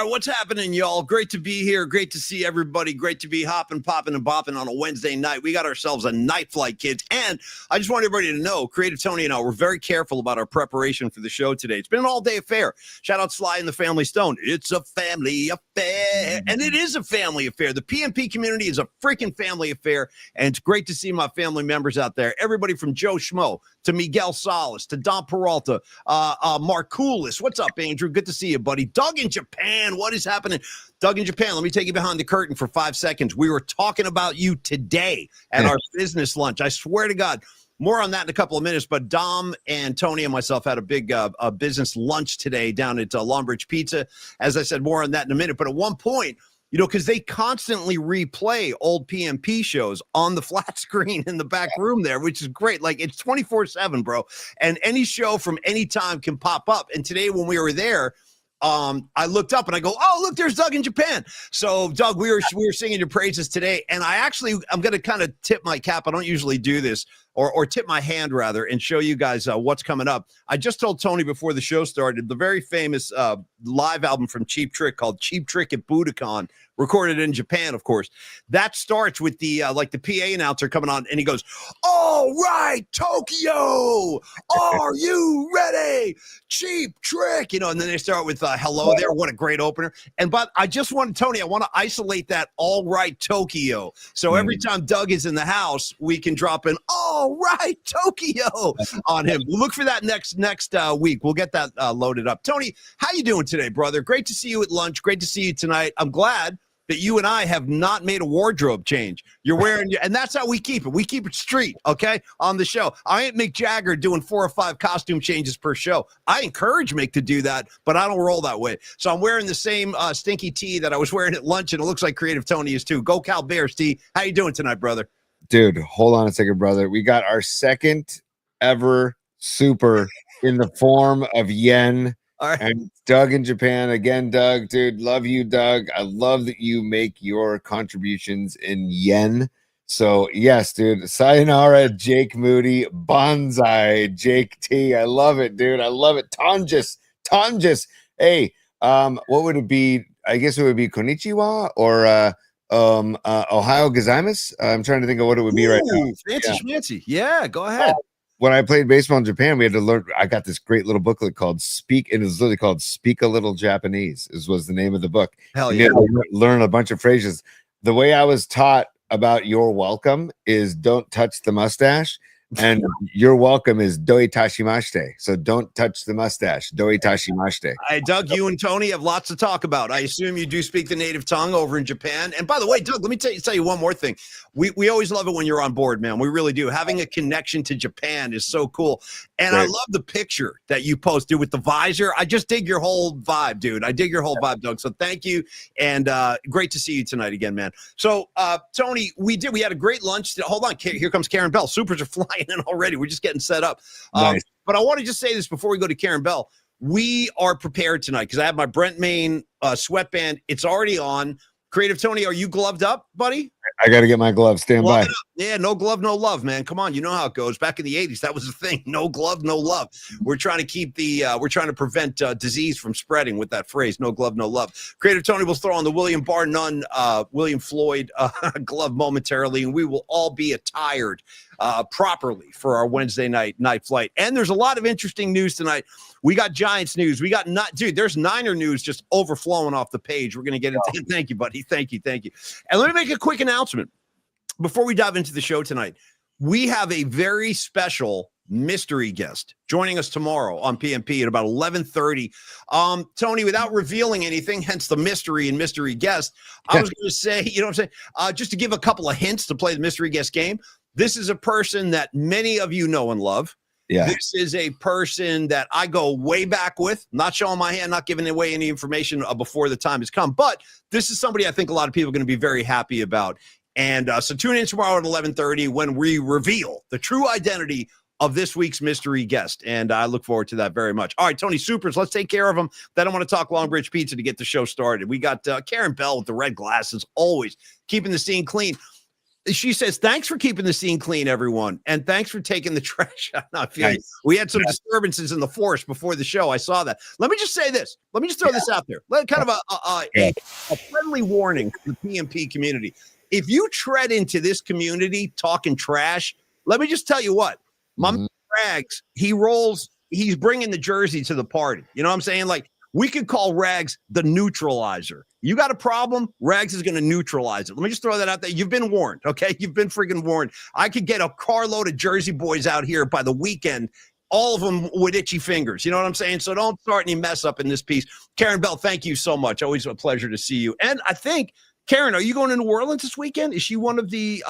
All right, what's happening, y'all? Great to be here. Great to see everybody. Great to be hopping, popping, and bopping on a Wednesday night. We got ourselves a night flight, kids. And I just want everybody to know, Creative Tony and I, we're very careful about our preparation for the show today. It's been an all-day affair. Shout out Sly and the Family Stone. It's a family affair. And it is a family affair. The PNP community is a freaking family affair. And it's great to see my family members out there. Everybody from Joe Schmo to Miguel Salas to Don Peralta, Markoulis. What's up, Andrew? Good to see you, buddy. Doug in Japan. What is happening? Doug in Japan, let me take you behind the curtain for 5 seconds. We were talking about you today at our business lunch. I swear to God. More on that in a couple of minutes, but Dom and Tony and myself had a big business lunch today down at Longbridge Pizza. As I said, more on that in a minute. But at one point, you know, because they constantly replay old PMP shows on the flat screen in the back room there, which is great. Like, it's 24/7, bro. And any show from any time can pop up. And today when we were there, I looked up and I go, oh, look, there's Doug in Japan. So, Doug, we were singing your praises today. And I'm going to kind of tip my cap. I don't usually do this, or tip my hand, rather, and show you guys what's coming up. I just told Tony before the show started, the very famous live album from Cheap Trick called Cheap Trick at Budokan, recorded in Japan, of course. That starts with the the PA announcer coming on, and he goes, all right, Tokyo, are you ready? Cheap Trick, you know, and then they start with hello there. What a great opener. But I just wanted, Tony, I want to isolate that all right, Tokyo. So every time Doug is in the house, we can drop in all right, Tokyo on him. We'll look for that next week. We'll get that loaded up. Tony, how you doing today, brother? Great to see you at lunch. Great to see you tonight. I'm glad that you and I have not made a wardrobe change. You're wearing, and that's how we keep it. We keep it street, okay, on the show. I ain't Mick Jagger doing 4 or 5 costume changes per show. I encourage Mick to do that, but I don't roll that way. So I'm wearing the same stinky tee that I was wearing at lunch, and it looks like Creative Tony is too. Go Cal Bears, T. How you doing tonight, brother? Dude, hold on a second, brother. We got our second ever super in the form of yen. All right. And Doug in Japan again. Doug, dude, love you, Doug. I love that you make your contributions in yen. So yes, dude, sayonara, Jake Moody, bonsai, Jake T. I love it, dude. I love it. Tonjus. Hey, what would it be? I guess it would be konnichiwa or Ohio gozaimasu. I'm trying to think of what it would be right now. Fancy. Yeah, go ahead. When I played baseball in Japan, we had to learn. I got this great little booklet called Speak, and it was literally called Speak a Little Japanese, was the name of the book. Hell yeah. Learn a bunch of phrases. The way I was taught about your welcome is don't touch the mustache. And your welcome is doi tashimashite. So don't touch the mustache. Doi tashimashite. Hey, Doug, you and Tony have lots to talk about. I assume you do speak the native tongue over in Japan. And by the way, Doug, let me tell you one more thing. We always love it when you're on board, man. We really do. Having a connection to Japan is so cool. And I love the picture that you posted with the visor. I just dig your whole vibe, dude. I dig your whole vibe, Doug. So thank you. And great to see you tonight again, man. So, Tony, we had a great lunch. Hold on. Here comes Karen Bell. Supers are flying in already. We're just getting set up. Nice. But I want to just say this before we go to Karen Bell. We are prepared tonight because I have my Brent Main sweatband. It's already on. Creative Tony, are you gloved up, buddy? I got to get my gloves. Stand by. Yeah, no glove, no love, man. Come on, you know how it goes. Back in the 80s, that was the thing. No glove, no love. We're trying to keep we're trying to prevent disease from spreading with that phrase, no glove, no love. Creative Tony will throw on the William Bar None, William Floyd glove momentarily, and we will all be attired properly for our Wednesday night flight. And there's a lot of interesting news tonight. We got Giants news. We got there's Niner news just overflowing off the page. We're going to get into it. Thank you, buddy. Thank you. And let me make a quick announcement before we dive into the show tonight. We have a very special mystery guest joining us tomorrow on PMP at about 11:30. Tony, without revealing anything, hence the mystery and mystery guest, I was going to say, you know what I'm saying? Just to give a couple of hints to play the mystery guest game. This is a person that many of you know and love. Yeah. This is a person that I go way back with, not showing my hand, not giving away any information before the time has come. But this is somebody I think a lot of people are going to be very happy about. And so tune in tomorrow at 11:30 when we reveal the true identity of this week's mystery guest. And I look forward to that very much. All right, Tony Supers, let's take care of them. Then I want to talk Longbridge Pizza to get the show started. We got Karen Bell with the red glasses, always keeping the scene clean. She says, thanks for keeping the scene clean, everyone. And thanks for taking the trash out. I feel Nice. we had some disturbances in the forest before the show. I saw that. Let me just say this. Let me just throw this out there. Kind of a friendly warning to the PMP community. If you tread into this community talking trash, let me just tell you what. My man Rags, he's bringing the jersey to the party. You know what I'm saying? Like, we could call Rags the neutralizer. You got a problem, Rags is going to neutralize it. Let me just throw that out there. You've been warned, okay? You've been freaking warned. I could get a carload of Jersey boys out here by the weekend, all of them with itchy fingers. You know what I'm saying? So don't start any mess up in this piece. Karen Bell, thank you so much. Always a pleasure to see you. And I think, Karen, are you going to New Orleans this weekend? Is she one of the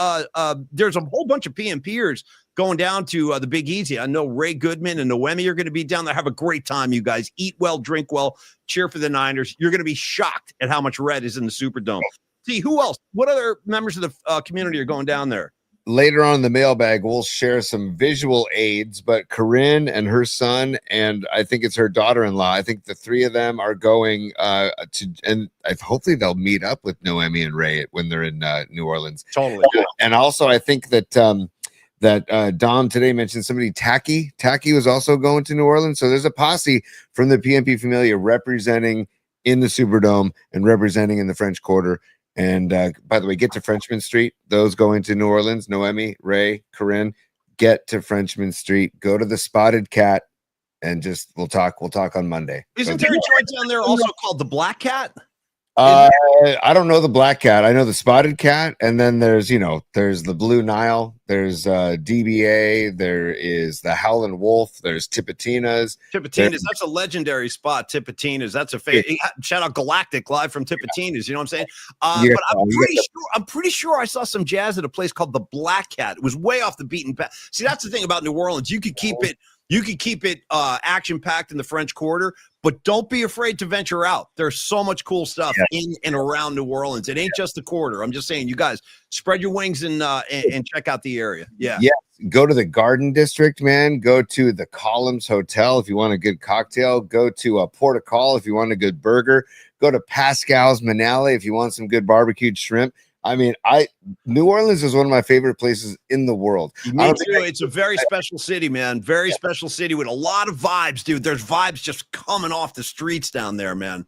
there's a whole bunch of PMPers going down to the Big Easy. I know Ray Goodman and Noemi are going to be down there. Have a great time, you guys. Eat well, drink well, cheer for the Niners. You're going to be shocked at how much red is in the Superdome. See, who else? What other members of the community are going down there? Later on in the mailbag, we'll share some visual aids, but Corinne and her son, and I think it's her daughter-in-law, I think the three of them are going and hopefully they'll meet up with Noemi and Ray when they're in New Orleans. Totally. And also, I think that Dom today mentioned somebody, Tacky was also going to New Orleans. So there's a posse from the PMP Familia representing in the Superdome and representing in the French Quarter. And by the way, get to Frenchman Street. Those going to New Orleans, Noemi, Ray, Corinne, get to Frenchman Street. Go to the Spotted Cat, and just we'll talk on Monday. Isn't there a joint down there also called the Black Cat? I don't know the Black Cat. I know the Spotted Cat, and then there's the Blue Nile, there's DBA, there is the Howlin' Wolf, there's Tipitina's. That's a legendary spot. Tipitina's, that's a favorite. Shout out Galactic live from Tipitina's. You know what I'm saying? But I'm pretty sure I saw some jazz at a place called the Black Cat. It was way off the beaten path. See, that's the thing about New Orleans. You could keep it action packed in the French Quarter, but don't be afraid to venture out. There's so much cool stuff in and around New Orleans. It ain't just the Quarter. I'm just saying, you guys spread your wings and check out the area. Yeah. Go to the Garden District, man. Go to the Columns Hotel if you want a good cocktail. Go to Port of Call if you want a good burger. Go to Pascal's Manale if you want some good barbecued shrimp. I mean, New Orleans is one of my favorite places in the world. Me too. It's a very special city, man. Very special city with a lot of vibes, dude. There's vibes just coming off the streets down there, man.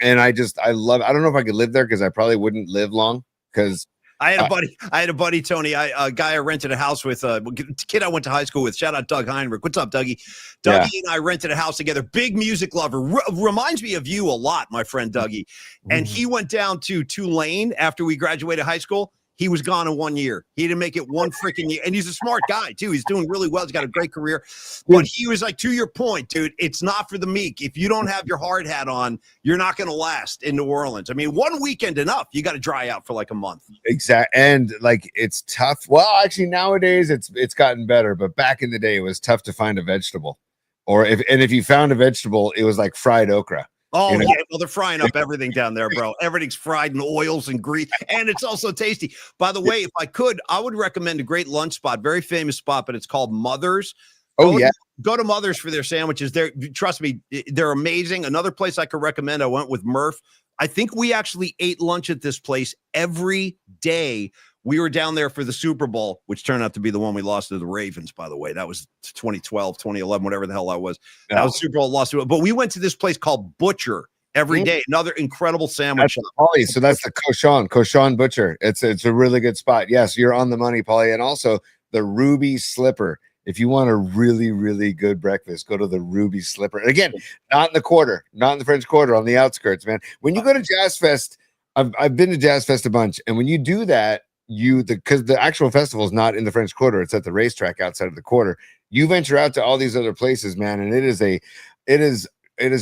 And I love it. I don't know if I could live there because I probably wouldn't live long because I had a buddy, Tony, a guy I rented a house with, a kid I went to high school with. Shout out Doug Heinrich. What's up, Dougie? Dougie and I rented a house together. Big music lover. Reminds me of you a lot, my friend Dougie. And he went down to Tulane after we graduated high school. He was gone in 1 year. He didn't make it one freaking year. And he's a smart guy, too. He's doing really well. He's got a great career. But he was like, to your point, dude, it's not for the meek. If you don't have your hard hat on, you're not going to last in New Orleans. I mean, one weekend enough. You got to dry out for like a month. Exactly. And like, it's tough. Well, actually, nowadays it's gotten better. But back in the day, it was tough to find a vegetable. If you found a vegetable, it was like fried okra. Oh, yeah. Well, they're frying up everything down there, bro. Everything's fried in oils and grease, and it's also tasty. By the way, if I could, I would recommend a great lunch spot, very famous spot, but it's called Mother's. Go to Mother's for their sandwiches. Trust me, they're amazing. Another place I could recommend, I went with Murph. I think we actually ate lunch at this place every day. We were down there for the Super Bowl, which turned out to be the one we lost to the Ravens, by the way. That was 2012, 2011, whatever the hell that was. Yeah. That was Super Bowl lost to it. But we went to this place called Butcher every day. Another incredible sandwich shop. Paulie, so that's the Cochon Butcher. It's a really good spot. Yes, you're on the money, Paulie. And also the Ruby Slipper. If you want a really, really good breakfast, go to the Ruby Slipper. And again, not in the Quarter, not in the French Quarter, on the outskirts, man. When you go to Jazz Fest, I've been to Jazz Fest a bunch, and when you do that, because the actual festival is not in the French Quarter, it's at the racetrack outside of the Quarter. You venture out to all these other places, man, and it is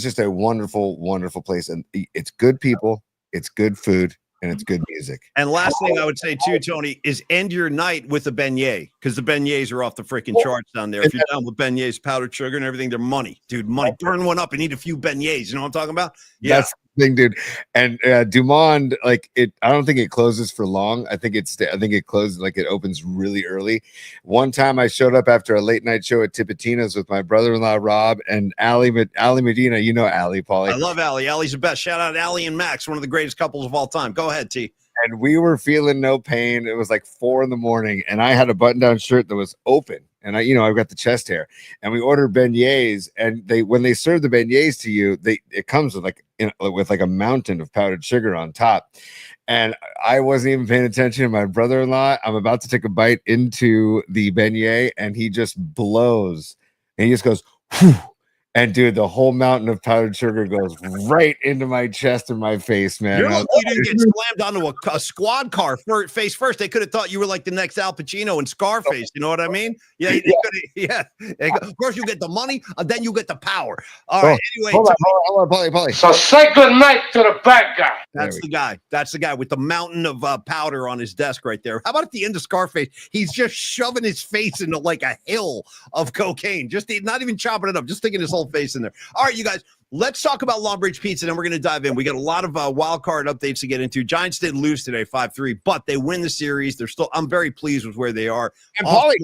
just a wonderful, wonderful place, and it's good people, it's good food, and it's good music. And last thing I would say too, Tony, is end your night with a beignet, because the beignets are off the freaking charts down there. If you're down with beignets, powdered sugar, and everything, they're money, dude. Money. Burn one up and eat a few beignets. You know what I'm talking about? Yeah. That's the thing, dude. And Dumond, like I don't think it closes for long. I think it closes, like it opens really early. One time I showed up after a late night show at Tipitina's with my brother-in-law Rob and Allie Medina. You know Allie, Paulie. I love Allie. Allie's the best. Shout out Allie and Max, one of the greatest couples of all time. Go ahead, T. and we were feeling no pain. It was like 4 a.m, and I had a button-down shirt that was open, and I've got the chest hair, and we ordered beignets, and when they serve the beignets to you, it comes with like a mountain of powdered sugar on top. And I wasn't even paying attention to my brother-in-law. I'm about to take a bite into the beignet, and he just blows, and he just goes, whew. And dude, the whole mountain of powdered sugar goes right into my chest and my face, man. You're lucky you didn't get slammed onto a squad car face first. They could have thought you were like the next Al Pacino in Scarface. You know what I mean? Yeah. Of course, you get the money, and then you get the power. All right. Anyway, hold on, Paulie. So say good night to the bad guy. That's the guy. That's the guy with the mountain of powder on his desk right there. How about at the end of Scarface? He's just shoving his face into like a hill of cocaine. Not even chopping it up, just sticking his whole face in there. All right, you guys, let's talk about Long Bridge Pizza, and then we're going to dive in. We got a lot of wild card updates to get into. Giants did lose today, 5-3, but they win the series. I'm very pleased with where they are. And Paulie,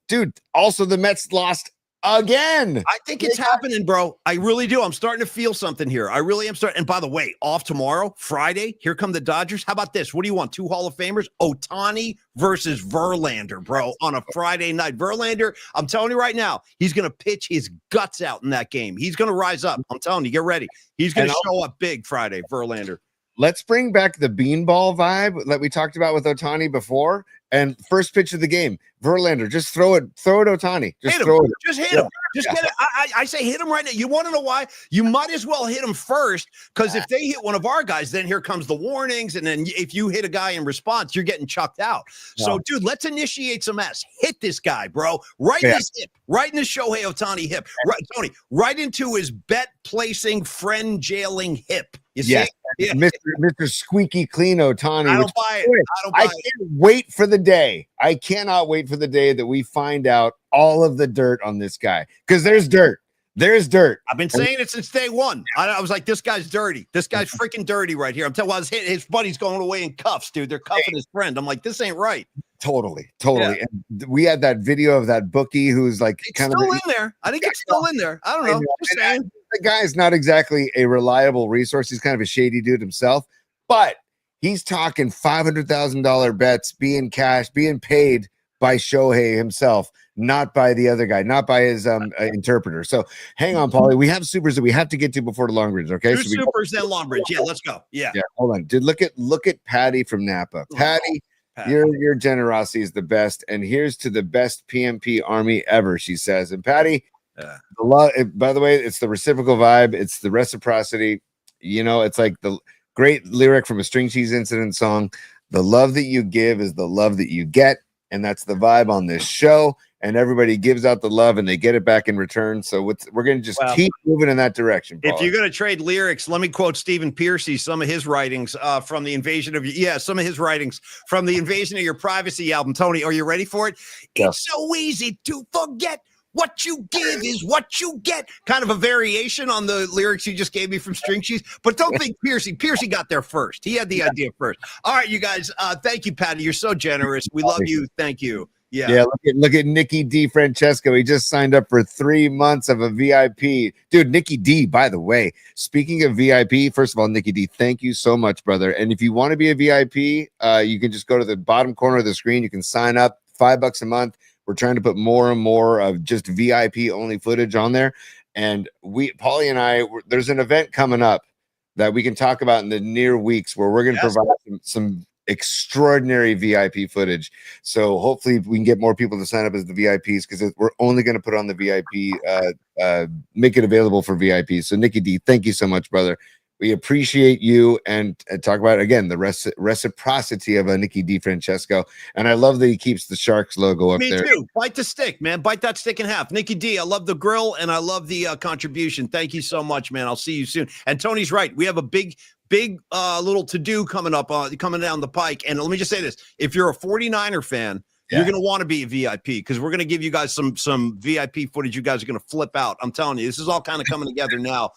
dude, also the Mets lost again. I think it's happening, bro. I really do. I'm starting to feel something here. I really am starting. And by the way, off tomorrow, Friday, here come the Dodgers. How about this? What do you want? 2 Hall of Famers? Ohtani versus Verlander, bro, on a Friday night. Verlander, I'm telling you right now, he's going to pitch his guts out in that game. He's going to rise up. I'm telling you, get ready. He's going to show up big Friday, Verlander. Let's bring back the beanball vibe that we talked about with Ohtani before. And first pitch of the game, Verlander, just throw it, Ohtani. Just throw it. Just hit him. Just get it. I say hit him right now. You want to know why? You might as well hit him first, because if they hit one of our guys, then here comes the warnings. And then if you hit a guy in response, you're getting chucked out. So, dude, let's initiate some S. Hit this guy, bro. Right in his hip. Right in his Shohei Ohtani hip. Right, Tony, right into his bet-placing, friend-jailing hip. You see? Yeah. Mr. Squeaky Clean Ohtani. I don't buy it. I can't wait for the day. I cannot wait for the day that we find out all of the dirt on this guy, because there's dirt. There's dirt. I've been saying it since day one. I was like, this guy's dirty. This guy's freaking dirty right here. I'm telling you, his buddy's going away in cuffs, dude. They're cuffing his friend. I'm like, this ain't right. Totally. Yeah. And we had that video of that bookie who's like kind of in there. I think it's still in there. I don't know. Just saying. The guy's not exactly a reliable resource. He's kind of a shady dude himself, but he's talking $500,000 bets being cashed, being paid by Shohei himself, not by the other guy, not by his interpreter. So hang on, Paulie. We have supers that we have to get to before the Long Bridge. Okay, Two supers, then Long Bridge. Yeah, let's go. Yeah. Hold on, dude. Look at Patty from Napa. Patty. Your generosity is the best, and here's to the best PMP army ever, she says. And Patty, by the way, it's the reciprocal vibe. It's the reciprocity. It's like the great lyric from a String Cheese Incident song. The love that you give is the love that you get, and that's the vibe on this show. And everybody gives out the love, and they get it back in return. So we're going to just keep moving in that direction, Paul. If you're going to trade lyrics, let me quote Stephen Piercy, some of his writings from the Invasion of Your Privacy album. Tony, are you ready for it? Yeah. It's so easy to forget. What you give is what you get. Kind of a variation on the lyrics you just gave me from String Cheese. But don't think Piercy got there first. He had the idea first. All right, you guys. Thank you, Patty. You're so generous. We love you. Thank you. Yeah. Look at Nicky D. Francesco. He just signed up for 3 months of a VIP. Dude, Nicky D, by the way, speaking of VIP, first of all, Nicky D, thank you so much, brother. And if you want to be a VIP, you can just go to the bottom corner of the screen. You can sign up, $5 a month. We're trying to put more and more of just VIP only footage on there. And Paulie and I, there's an event coming up that we can talk about in the near weeks where we're going to provide some extraordinary VIP footage. So hopefully we can get more people to sign up as the VIPs, because we're only going to put on the VIP, make it available for VIPs. So Nicky D, thank you so much, brother. We appreciate you, and talk about, again, the reciprocity of Nicky D. Francesco. And I love that he keeps the Sharks logo up there. Me too. Bite the stick, man. Bite that stick in half. Nicky D, I love the grill, and I love the contribution. Thank you so much, man. I'll see you soon. And Tony's right. We have a big little to-do coming down the pike. And let me just say this. If you're a 49er fan, you're going to want to be a VIP, because we're going to give you guys some VIP footage. You guys are going to flip out. I'm telling you, this is all kind of coming together now.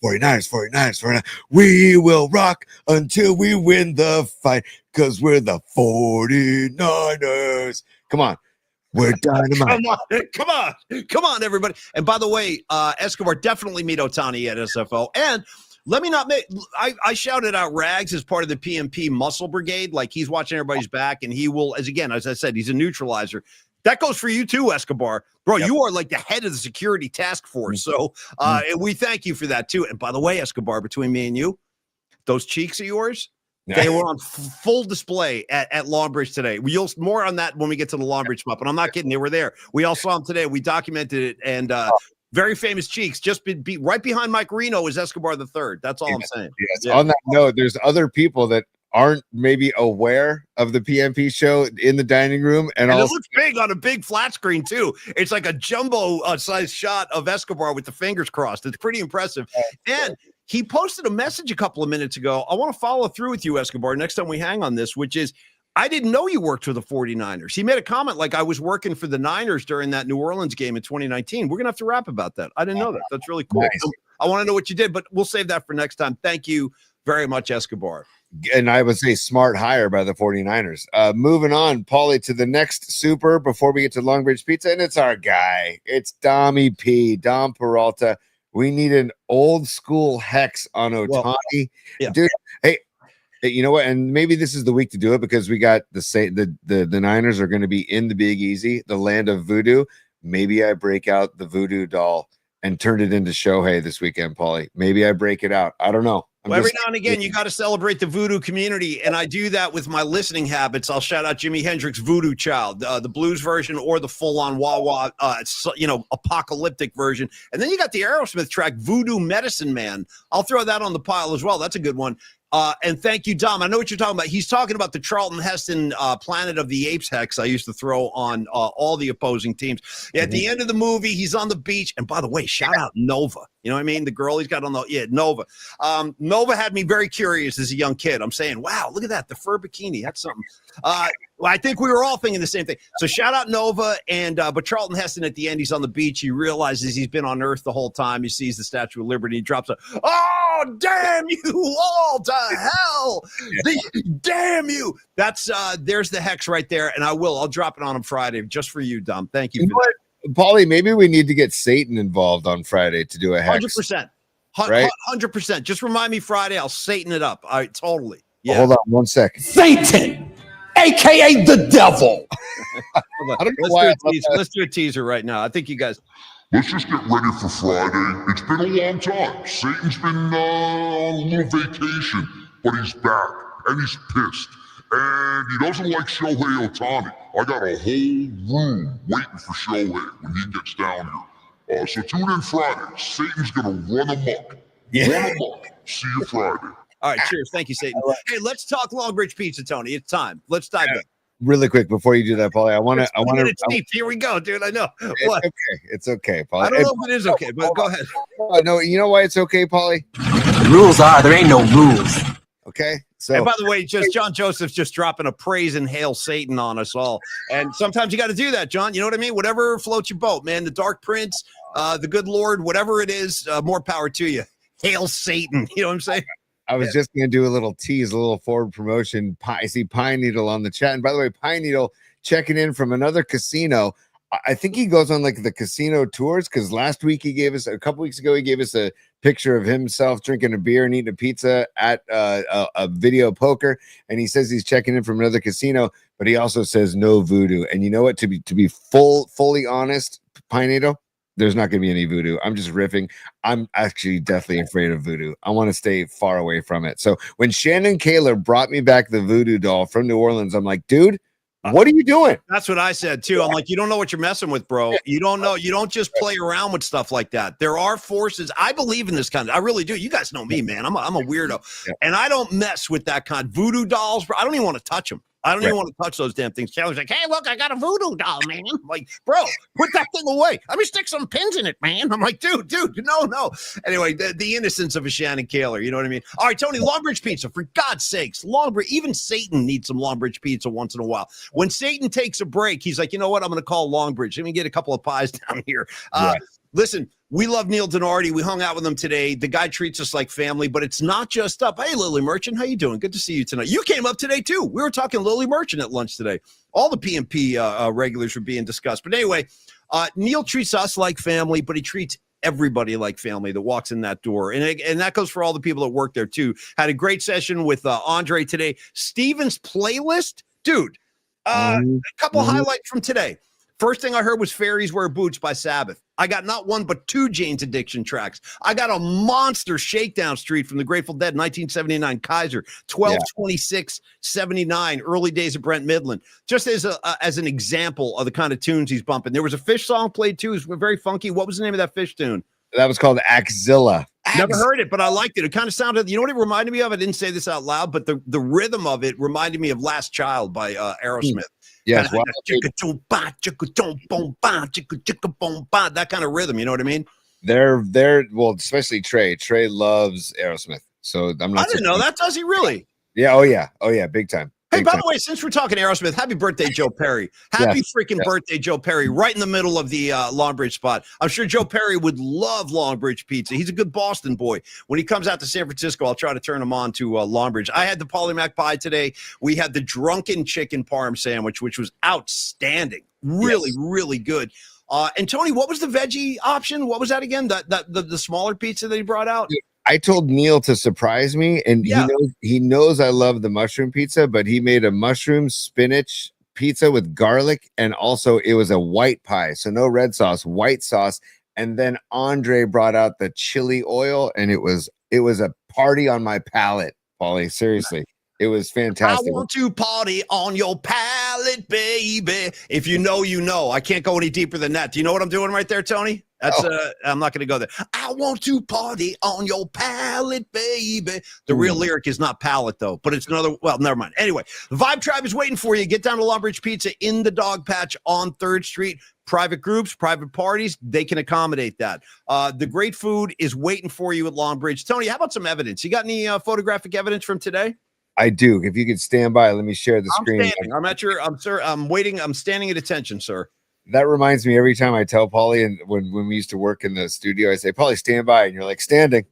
49ers. We will rock until we win the fight, because we're the 49ers. Come on. We're dynamite. Come on, everybody. And by the way, Escobar, definitely meet Ohtani at SFO. And Let me not make. I shouted out Rags as part of the PMP Muscle Brigade, like he's watching everybody's back, and he will, as I said, he's a neutralizer. That goes for you too, Escobar. Bro, you are like the head of the security task force. So and we thank you for that too. And by the way, Escobar, between me and you, those cheeks of yours, they were on full display at Longbridge today. We'll more on that when we get to the Longbridge spot, but I'm not kidding. They were there. We all saw them today. We documented it, and very famous cheeks. Just be right behind Mike Reno is Escobar the third. That's all I'm saying. Yes. Yeah. On that note, there's other people that aren't maybe aware of the PMP show in the dining room, and also, it looks big on a big flat screen too. It's like a jumbo size shot of Escobar with the fingers crossed. It's pretty impressive. And he posted a message a couple of minutes ago. I want to follow through with you, Escobar, next time we hang on this, which is, I didn't know you worked for the 49ers. He made a comment like, I was working for the Niners during that New Orleans game in 2019. We're going to have to rap about that. I didn't know that. That's really cool. Nice. I want to know what you did, but we'll save that for next time. Thank you very much, Escobar. And I would say smart hire by the 49ers. Moving on, Paulie, to the next super before we get to Longbridge Pizza, and it's our guy. It's Dom Peralta. We need an old school hex on Otani. Dude, hey, you know what? And maybe this is the week to do it because we got the Niners are going to be in the Big Easy, the land of voodoo. Maybe I break out the voodoo doll and turn it into Shohei this weekend, Paulie. Maybe I break it out. I don't know. Well, every now and again, you got to celebrate the voodoo community, and I do that with my listening habits. I'll shout out Jimi Hendrix' Voodoo Child, the blues version or the full-on wah-wah, apocalyptic version. And then you got the Aerosmith track, Voodoo Medicine Man. I'll throw that on the pile as well. That's a good one. And thank you, Dom. I know what you're talking about. He's talking about the Charlton Heston Planet of the Apes hex I used to throw on all the opposing teams. At the end of the movie, he's on the beach. And by the way, shout out Nova. You know what I mean? The girl he's got on Nova. Nova had me very curious as a young kid. I'm saying, wow, look at that. The fur bikini. That's something. Well, I think we were all thinking the same thing. So shout out Nova, and but Charlton Heston at the end, he's on the beach. He realizes he's been on Earth the whole time. He sees the Statue of Liberty. He drops oh, damn you all to hell. Damn you. That's there's the hex right there. And I'll drop it on him Friday just for you, Dom. Thank you. Paulie, maybe we need to get Satan involved on Friday to do a hex. 100%. Right? 100%. Just remind me Friday. I'll Satan it up. All right, totally. Yeah. Hold on 1 second. Satan, a.k.a. the devil. I don't know why. Let's do a teaser right now. I think you guys. Let's just get ready for Friday. It's been a long time. Satan's been on a little vacation, but he's back, and he's pissed. And he doesn't like Shohei Ohtani. I got a whole room waiting for Shohei when he gets down here. So tune in Friday. Satan's going to run amok. Yeah. Run amok. See you Friday. All right, cheers. Thank you, Satan. Hey, let's talk Longbridge Pizza, Tony. It's time. Let's dive in. Really quick before you do that, Paulie, I want to. Here we go, dude. I know. What? It's okay, Paulie. I don't know if it is okay, but go ahead. No, you know why it's okay, Paulie? The rules are there ain't no rules. Okay. So, and by the way, just John Joseph's just dropping a praise and hail Satan on us all. And sometimes you got to do that, John. You know what I mean? Whatever floats your boat, man. The Dark Prince, the Good Lord, whatever it is, more power to you. Hail Satan. You know what I'm saying? I was just going to do a little tease, a little forward promotion. I see Pine Needle on the chat. And by the way, Pine Needle checking in from another casino. I think he goes on like the casino tours because last week a couple weeks ago, he gave us a picture of himself drinking a beer and eating a pizza at a video poker. And he says he's checking in from another casino, but he also says no voodoo. And you know what? To be fully honest, Pine Needle, there's not going to be any voodoo. I'm just riffing. I'm actually deathly afraid of voodoo. I want to stay far away from it. So when Shannon Kaler brought me back the voodoo doll from New Orleans, I'm like, dude, what are you doing? That's what I said too. I'm like, you don't know what you're messing with, bro. You don't know. You don't just play around with stuff like that. There are forces. I believe in this kind of. I really do. You guys know me, man. I'm a weirdo, and I don't mess with that kind. Voodoo dolls, bro. I don't even want to touch them. I don't even want to touch those damn things. Kelly's like, hey, look, I got a voodoo doll, man. I'm like, bro, put that thing away. Let me stick some pins in it, man. I'm like, dude, no. Anyway, the innocence of a Shannon Kaler, you know what I mean? All right, Tony, Longbridge Pizza, for God's sakes. Longbridge, even Satan needs some Longbridge Pizza once in a while. When Satan takes a break, he's like, you know what? I'm going to call Longbridge. Let me get a couple of pies down here. Listen, we love Neil Denardi. We hung out with him today. The guy treats us like family, but it's not just up. Hey, Lily Merchant, how you doing? Good to see you tonight. You came up today, too. We were talking Lily Merchant at lunch today. All the PMP regulars were being discussed. But anyway, Neil treats us like family, but he treats everybody like family that walks in that door. And that goes for all the people that work there too. Had a great session with Andre today. Steven's playlist, dude. A couple highlights from today. First thing I heard was Fairies Wear Boots by Sabbath. I got not one, but two Jane's Addiction tracks. I got a monster Shakedown Street from the Grateful Dead, 1979, Kaiser, 12/26/79, early days of Brent Midland. Just as an example of the kind of tunes he's bumping. There was a Fish song played too. It was very funky. What was the name of that Fish tune? That was called Axilla. Never heard it, but I liked it. It kind of sounded, you know what it reminded me of? I didn't say this out loud, but the rhythm of it reminded me of Last Child by Aerosmith. Yes, that kind of rhythm, you know what I mean? They're well, especially Trey. Trey loves Aerosmith, so I'm not. I didn't know that. Does he really? Yeah. Oh yeah. Big time. Hey, by the way, since we're talking Aerosmith, happy birthday, Joe Perry. Happy freaking birthday, Joe Perry, right in the middle of the Longbridge spot. I'm sure Joe Perry would love Longbridge pizza. He's a good Boston boy. When he comes out to San Francisco, I'll try to turn him on to Longbridge. I had the Polymac pie today. We had the drunken chicken parm sandwich, which was outstanding. Really, really good. And Tony, what was the veggie option? What was that again? The smaller pizza that he brought out? I told Neil to surprise me, and he knows I love the mushroom pizza, but he made a mushroom spinach pizza with garlic, and also it was a white pie, so no red sauce, white sauce. And then Andre brought out the chili oil, and it was a party on my palate, Paulie. Seriously. It was fantastic. I want to party on your palate, baby. If you know, you know. I can't go any deeper than that. Do you know what I'm doing right there, Tony? That's I'm not going to go there. I want to party on your palate, baby. The real lyric is not palate, though, but it's another. Well, never mind. Anyway, the Vibe Tribe is waiting for you. Get down to Longbridge Pizza in the Dog Patch on 3rd Street. Private groups, private parties, they can accommodate that. The great food is waiting for you at Longbridge. Tony, how about some evidence? You got any photographic evidence from today? I do. If you could stand by, let me share the screen. I'm waiting. I'm standing at attention, sir. That reminds me every time I tell Paulie, and when we used to work in the studio, I say, Paulie, stand by. And you're like, standing.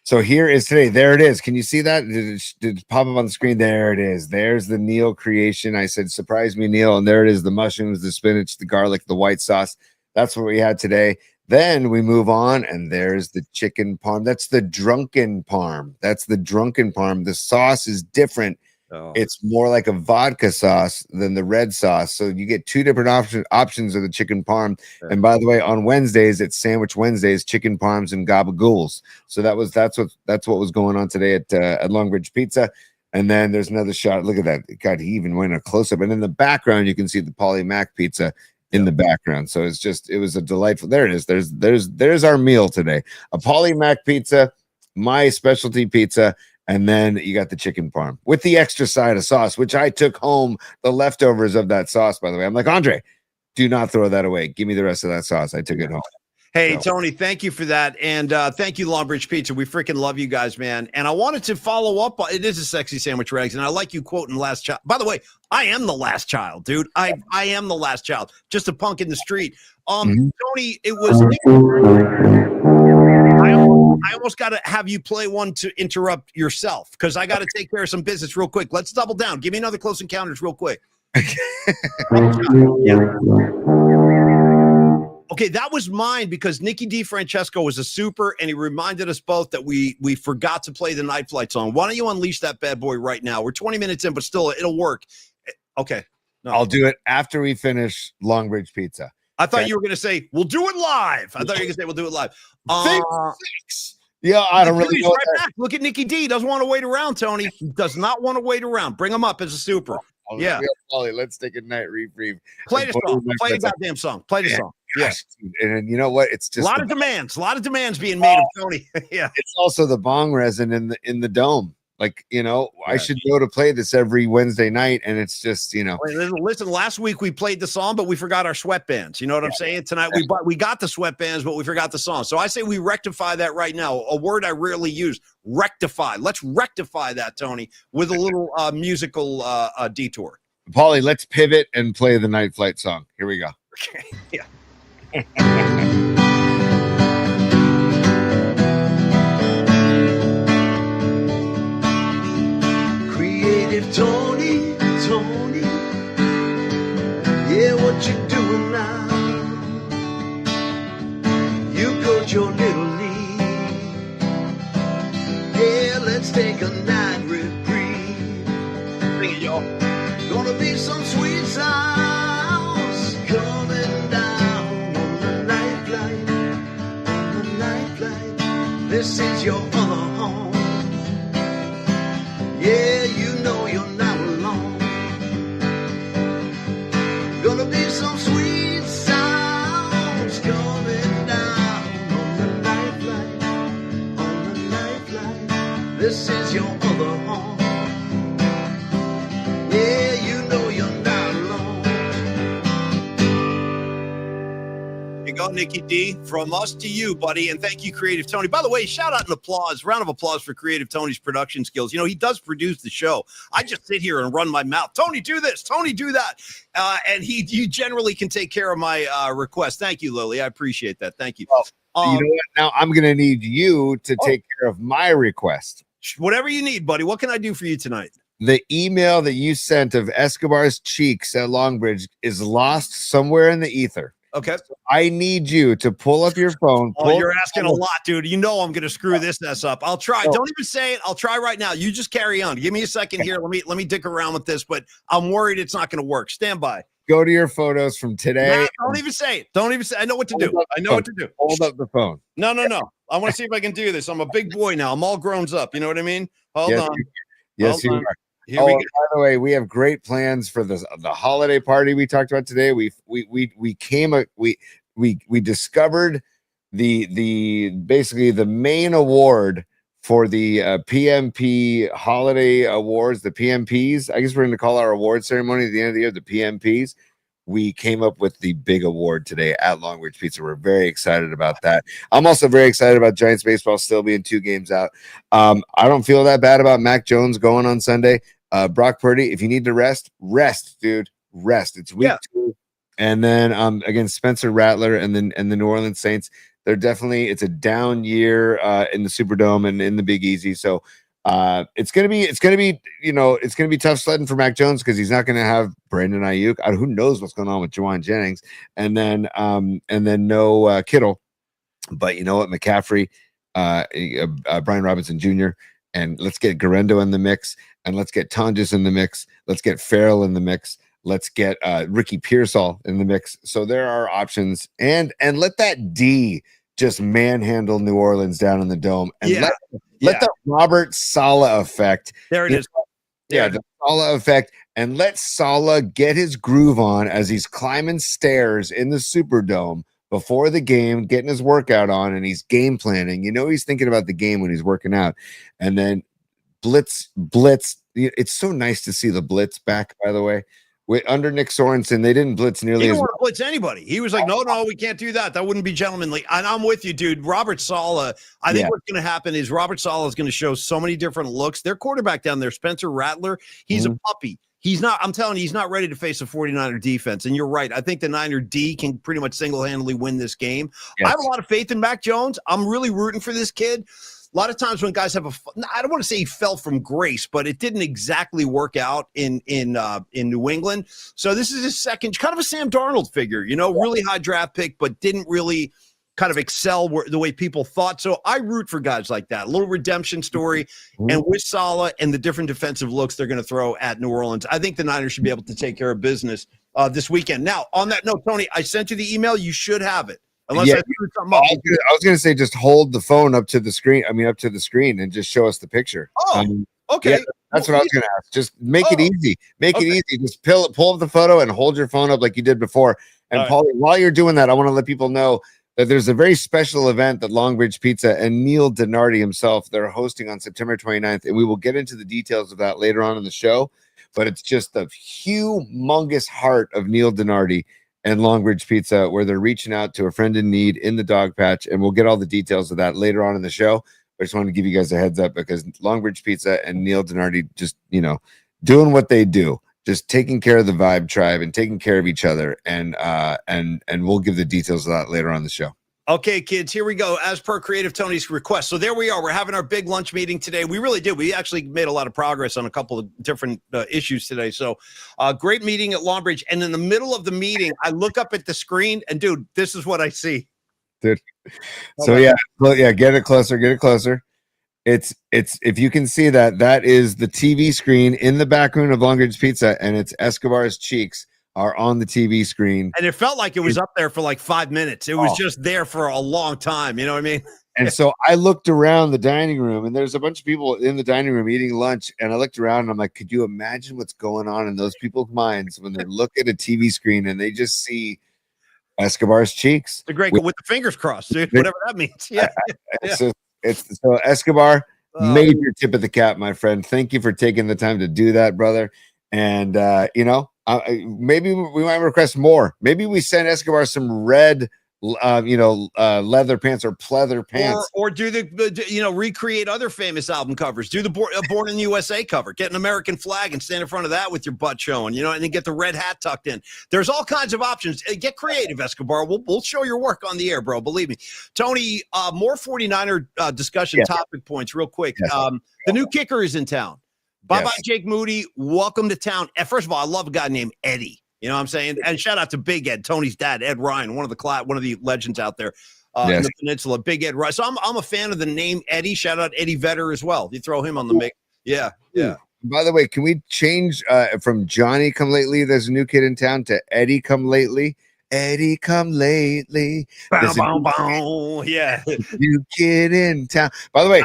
So here is today. There it is. Can you see that? Did it pop up on the screen? There it is. There's the Neil creation. I said, surprise me, Neil. And there it is. The mushrooms, the spinach, the garlic, the white sauce. That's what we had today. Then we move on, and there's the chicken parm. That's the drunken parm. The sauce is different. Oh. It's more like a vodka sauce than the red sauce. So you get two different options of the chicken parm. Yeah. And by the way, on Wednesdays, it's Sandwich Wednesdays, chicken parms and gabagools. So that's what was going on today at Longbridge Pizza. And then there's another shot. Look at that. God, he even went a close up. And in the background, you can see the Polymac pizza in the background. So it was a delightful. There it is. There's our meal today. A Polymac pizza, my specialty pizza, and then you got the chicken parm with the extra side of sauce, which I took home the leftovers of that sauce, by the way. I'm like, Andre, do not throw that away. Give me the rest of that sauce. I took it home. Hey, Tony, thank you for that. And thank you, Longbridge Pizza. We freaking love you guys, man. And I wanted to follow up. It is a sexy sandwich, Rags. And I like you quoting Last Child. By the way, I am the last child, dude. I am the last child. Just a punk in the street. Tony, it was. I almost got to have you play one to interrupt yourself because I got to take care of some business real quick. Let's double down. Give me another Close Encounters real quick. Okay, that was mine because Nicky DiFrancesco was a super, and he reminded us both that we forgot to play the Night Flight song. Why don't you unleash that bad boy right now? We're 20 minutes in, but still, it'll work. Okay. No. I'll do it after we finish Longbridge Pizza. I thought you were going to say, we'll do it live. I thought you were going to say, we'll do it live. Six. Yeah, I don't really know. Right back. Look at Nicky D. Doesn't want to wait around, Tony. Does not want to wait around. Bring him up as a super. Yeah. Let's take a night reprieve. Play the song. Play the goddamn song. Play the song. Yeah. And you know what? It's just a lot of demands being made of Tony. Yeah. It's also the bong resin in the dome. Like, I should go to play this every Wednesday night, and it's just, Listen, last week we played the song, but we forgot our sweatbands. You know what I'm saying? Tonight we got the sweatbands, but we forgot the song. So I say we rectify that right now. A word I rarely use, rectify. Let's rectify that, Tony, with a little musical detour. Paulie, let's pivot and play the Night Flight song. Here we go. Okay. Yeah. Tony, yeah, what you doing now? out your little lead. Yeah, let's take a night reprieve. Sing it, y'all. Gonna be some sweet sounds coming down on the night flight. On the night flight. This is your other home. Yeah, you know you're not alone. Gonna be some sweet sounds coming down on the night flight. On the night flight. This is your other home. Yeah, you know you're not alone. Here you go, Nikki D. From us to you, buddy. And thank you, Creative Tony. By the way, shout out and applause, round of applause for Creative Tony's production skills. You know, he does produce the show. I just sit here and run my mouth. Tony, do this. Tony, do that. And you generally can take care of my request. Thank you, Lily. I appreciate that. Thank you. Well, you know what? Now I'm going to need you to take care of my request. Whatever you need, buddy. What can I do for you tonight? The email that you sent of Escobar's cheeks at Longbridge is lost somewhere in the ether. Okay. So I need you to pull up your phone. You're asking a lot, dude. You know I'm going to screw this mess up. I'll try. Don't even say it. I'll try right now. You just carry on. Give me a second here. Let me dick around with this, but I'm worried it's not going to work. Stand by. Go to your photos from today. Nah, don't even say it. Don't even say. I know what to do. I know what to do. Hold up the phone. No. I want to see if I can do this. I'm a big boy now. I'm all grown up. You know what I mean? Hold on. Yes, you are. Here we go. By the way, we have great plans for the holiday party we talked about today. We discovered the basically the main award for the PMP holiday awards, the PMPs. I guess we're going to call our award ceremony at the end of the year the PMPs. We came up with the big award today at Longbridge Pizza. We're very excited about that. I'm also very excited about Giants baseball still being 2 games out. I don't feel that bad about Mac Jones going on Sunday. Brock Purdy, if you need to rest, dude. Rest. It's week 2. And then against Spencer Rattler and the New Orleans Saints, it's a down year in the Superdome and in the Big Easy. So it's gonna be tough sledding for Mac Jones because he's not gonna have Brandon Ayuk. Who knows what's going on with Juwan Jennings, and then no Kittle. But you know what, McCaffrey, Brian Robinson Jr. And let's get Garendo in the mix, and let's get Tonjes in the mix. Let's get Farrell in the mix. Let's get Ricky Pearsall in the mix. So there are options, and let that D just manhandle New Orleans down in the Dome, and let the Robert Saleh effect. There it is. The Saleh effect, and let Saleh get his groove on as he's climbing stairs in the Superdome before the game, getting his workout on, and he's game planning. You know, he's thinking about the game when he's working out, and then blitz. It's so nice to see the blitz back, by the way. Under Nick Sorensen, they didn't blitz nearly he as didn't much. want to blitz anybody. He was like, no, we can't do that. That wouldn't be gentlemanly. And I'm with you, dude. Robert Saleh, I think what's going to happen is Robert Saleh is going to show so many different looks. Their quarterback down there, Spencer Rattler, he's a puppy. He's not, I'm telling you, he's not ready to face a 49er defense. And you're right. I think the Niner D can pretty much single-handedly win this game. Yes. I have a lot of faith in Mac Jones. I'm really rooting for this kid. A lot of times when guys have I don't want to say he fell from grace, but it didn't exactly work out in New England. So this is his second, kind of a Sam Darnold figure, really high draft pick, but didn't really kind of excel the way people thought. So I root for guys like that. A little redemption story, and with Saleh and the different defensive looks they're going to throw at New Orleans, I think the Niners should be able to take care of business this weekend. Now, on that note, Tony, I sent you the email. You should have it. Unless I screwed something up. I was going to say, just hold the phone up to the screen. Up to the screen and just show us the picture. Okay. Yeah, that's what I was going to ask. Just make it easy. Make it easy. Just pull up the photo and hold your phone up like you did before. And Paulie, while you're doing that, I want to let people know that there's a very special event that Longbridge Pizza and Neil Dinardi himself, they're hosting on September 29th. And we will get into the details of that later on in the show. But it's just the humongous heart of Neil Dinardi and Longbridge Pizza, where they're reaching out to a friend in need in the dog patch. And we'll get all the details of that later on in the show. I just wanted to give you guys a heads up because Longbridge Pizza and Neil Dinardi just, doing what they do, just taking care of the Vibe Tribe and taking care of each other. And we'll give the details of that later on the show. Okay, kids, here we go. As per Creative Tony's request. So there we are. We're having our big lunch meeting today. We really did. We actually made a lot of progress on a couple of different issues today. So great meeting at Longbridge. And in the middle of the meeting, I look up at the screen and, dude, this is what I see. dude. Hold So on. yeah, get it closer, get it closer. It's if you can see that is the TV screen in the back room of Long Ridge Pizza, and it's Escobar's cheeks are on the TV screen. And it felt like it was up there for like 5 minutes. It was just there for a long time. You know what I mean? And so I looked around the dining room, and there's a bunch of people in the dining room eating lunch. And I looked around, and I'm like, could you imagine what's going on in those people's minds when they look at a TV screen and they just see Escobar's cheeks? The great with the fingers crossed, dude. Whatever that means. Yeah. So Escobar, major tip of the cap, my friend. Thank you for taking the time to do that, brother. And maybe we might request more. Maybe we send Escobar some red leather pants or pleather pants, or do the recreate other famous album covers. Do the Born in the USA cover. Get an American flag and stand in front of that with your butt showing, and then get the red hat tucked in. There's all kinds of options. Get creative, Escobar. We'll show your work on the air, bro. Believe me. Tony, more 49er discussion topic points real quick. Yes. The new kicker is in town. Bye-bye, Jake Moody. Welcome to town. First of all, I love a guy named Eddy. You know what I'm saying? And shout out to Big Ed, Tony's dad, Ed Ryan, one of the legends out there in the peninsula. Big Ed Ryan. So I'm a fan of the name Eddy. Shout out Eddie Vedder as well. You throw him on the mix. Yeah. By the way, can we change from Johnny Come Lately? There's a new kid in town to Eddie Come Lately. Eddie Come Lately. Bow, bow, bow. Yeah. New kid in town. By the way,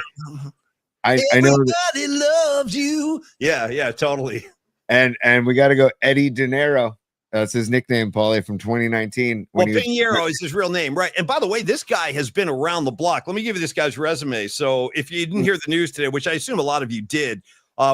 I know everybody loves you. Yeah, totally. And we got to go Eddy Dinero. That's his nickname, Paulie, from 2019. Well, Pinheiro is his real name, right? And by the way, this guy has been around the block. Let me give you this guy's resume. So if you didn't hear the news today, which I assume a lot of you did,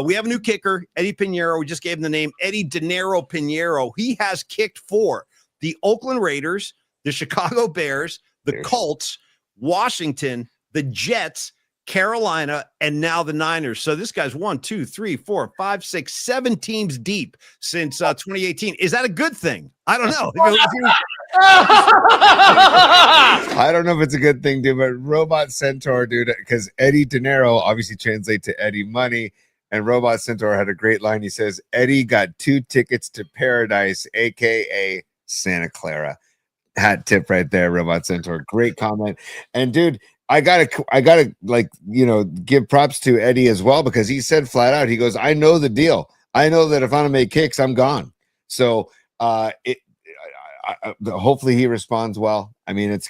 we have a new kicker, Eddy Pinheiro. We just gave him the name Eddy Dinero Pinheiro. He has kicked for the Oakland Raiders, the Chicago Bears, the Colts, Washington, the Jets, Carolina, and now the Niners. So this guy's 1, 2, 3, 4, 5, 6, 7 teams deep since 2018. Is that a good thing? I don't know. I don't know if it's a good thing, dude, but Robot Centaur, dude, because Eddy Dinero obviously translates to Eddie Money, and Robot Centaur had a great line. He says, Eddie got 2 tickets to paradise, a.k.a. Santa Clara. Hat tip right there, Robot Centaur. Great comment. And, dude, I gotta give props to Eddie as well, because he said flat out, he goes, I know the deal. I know that if I don't make kicks, I'm gone. So hopefully he responds well. I mean, it's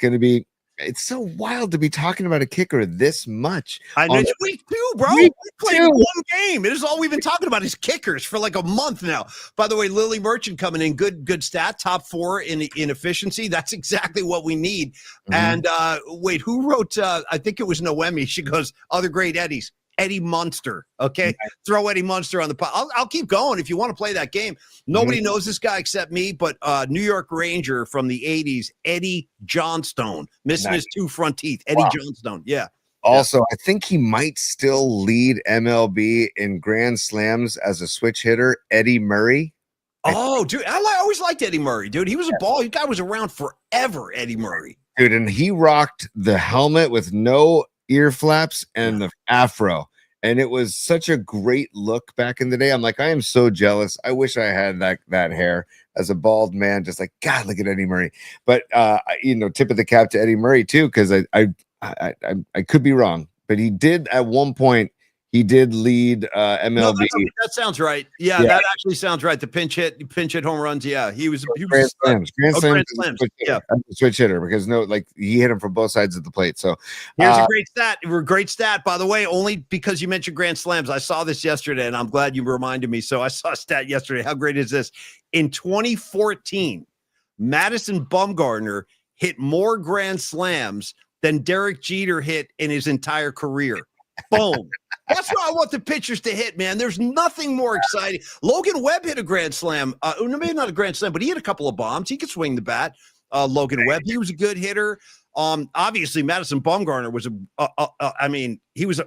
so wild to be talking about a kicker this much. I know, it's week 2, bro. We played 1 game. It is all we've been talking about is kickers for like a month now. By the way, Lily Merchant coming in, good stat, top 4 in efficiency. That's exactly what we need. Mm-hmm. And wait, who wrote? I think it was Noemi. She goes, other great Eddies. Eddie Munster. Okay. Nice. Throw Eddie Munster on the pot. I'll keep going if you want to play that game. Nobody knows this guy except me, but New York Ranger from the 80s, Eddie Johnstone, missing his 2 front teeth. Eddie Johnstone. Yeah. Also, I think he might still lead MLB in grand slams as a switch hitter, Eddie Murray. Oh, dude. I always liked Eddie Murray, dude. He was a ball. This guy was around forever, Eddie Murray. Dude, and he rocked the helmet with no ear flaps and the afro, and it was such a great look back in the day. I'm like, I am so jealous. I wish I had that hair as a bald man. Just like, God, look at Eddie Murray. But tip of the cap to Eddie Murray too, because I could be wrong, but he did at one point. He did lead MLB. No, that sounds right. Yeah, that actually sounds right. The pinch hit home runs. Yeah, he was grand slams. Yeah, switch hitter, because he hit him from both sides of the plate. So here's a great stat, by the way. Only because you mentioned grand slams, I saw this yesterday, and I'm glad you reminded me. So I saw a stat yesterday. How great is this? In 2014, Madison Bumgarner hit more grand slams than Derek Jeter hit in his entire career. Boom. That's what I want the pitchers to hit, man. There's nothing more exciting. Logan Webb hit a grand slam. Maybe not a grand slam, but he hit a couple of bombs. He could swing the bat. Logan Webb, he was a good hitter. Obviously, Madison Bumgarner was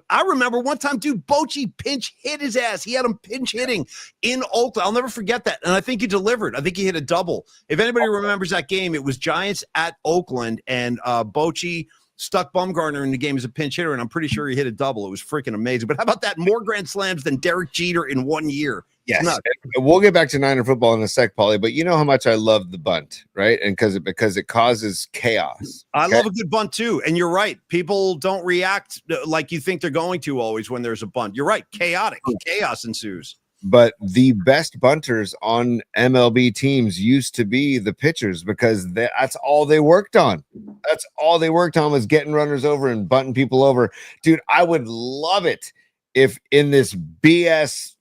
I remember one time, dude, Bochy pinch hit his ass. He had him pinch hitting in Oakland. I'll never forget that. And I think he delivered. I think he hit a double. If anybody remembers that game, it was Giants at Oakland, and Bochy stuck Bumgarner in the game as a pinch hitter, and I'm pretty sure he hit a double. It was freaking amazing. But how about that? More grand slams than Derek Jeter in 1 year. Yes, nuts. and we'll get back to Niner football in a sec, Paulie. But you know how much I love the bunt, right? And because it causes chaos. I okay? love a good bunt too. And you're right. People don't react like you think they're going to always when there's a bunt. You're right. Chaotic. Chaos ensues. But the best bunters on MLB teams used to be the pitchers because that's all they worked on. That's all they worked on was getting runners over and bunting people over. Dude, I would love it if in this BS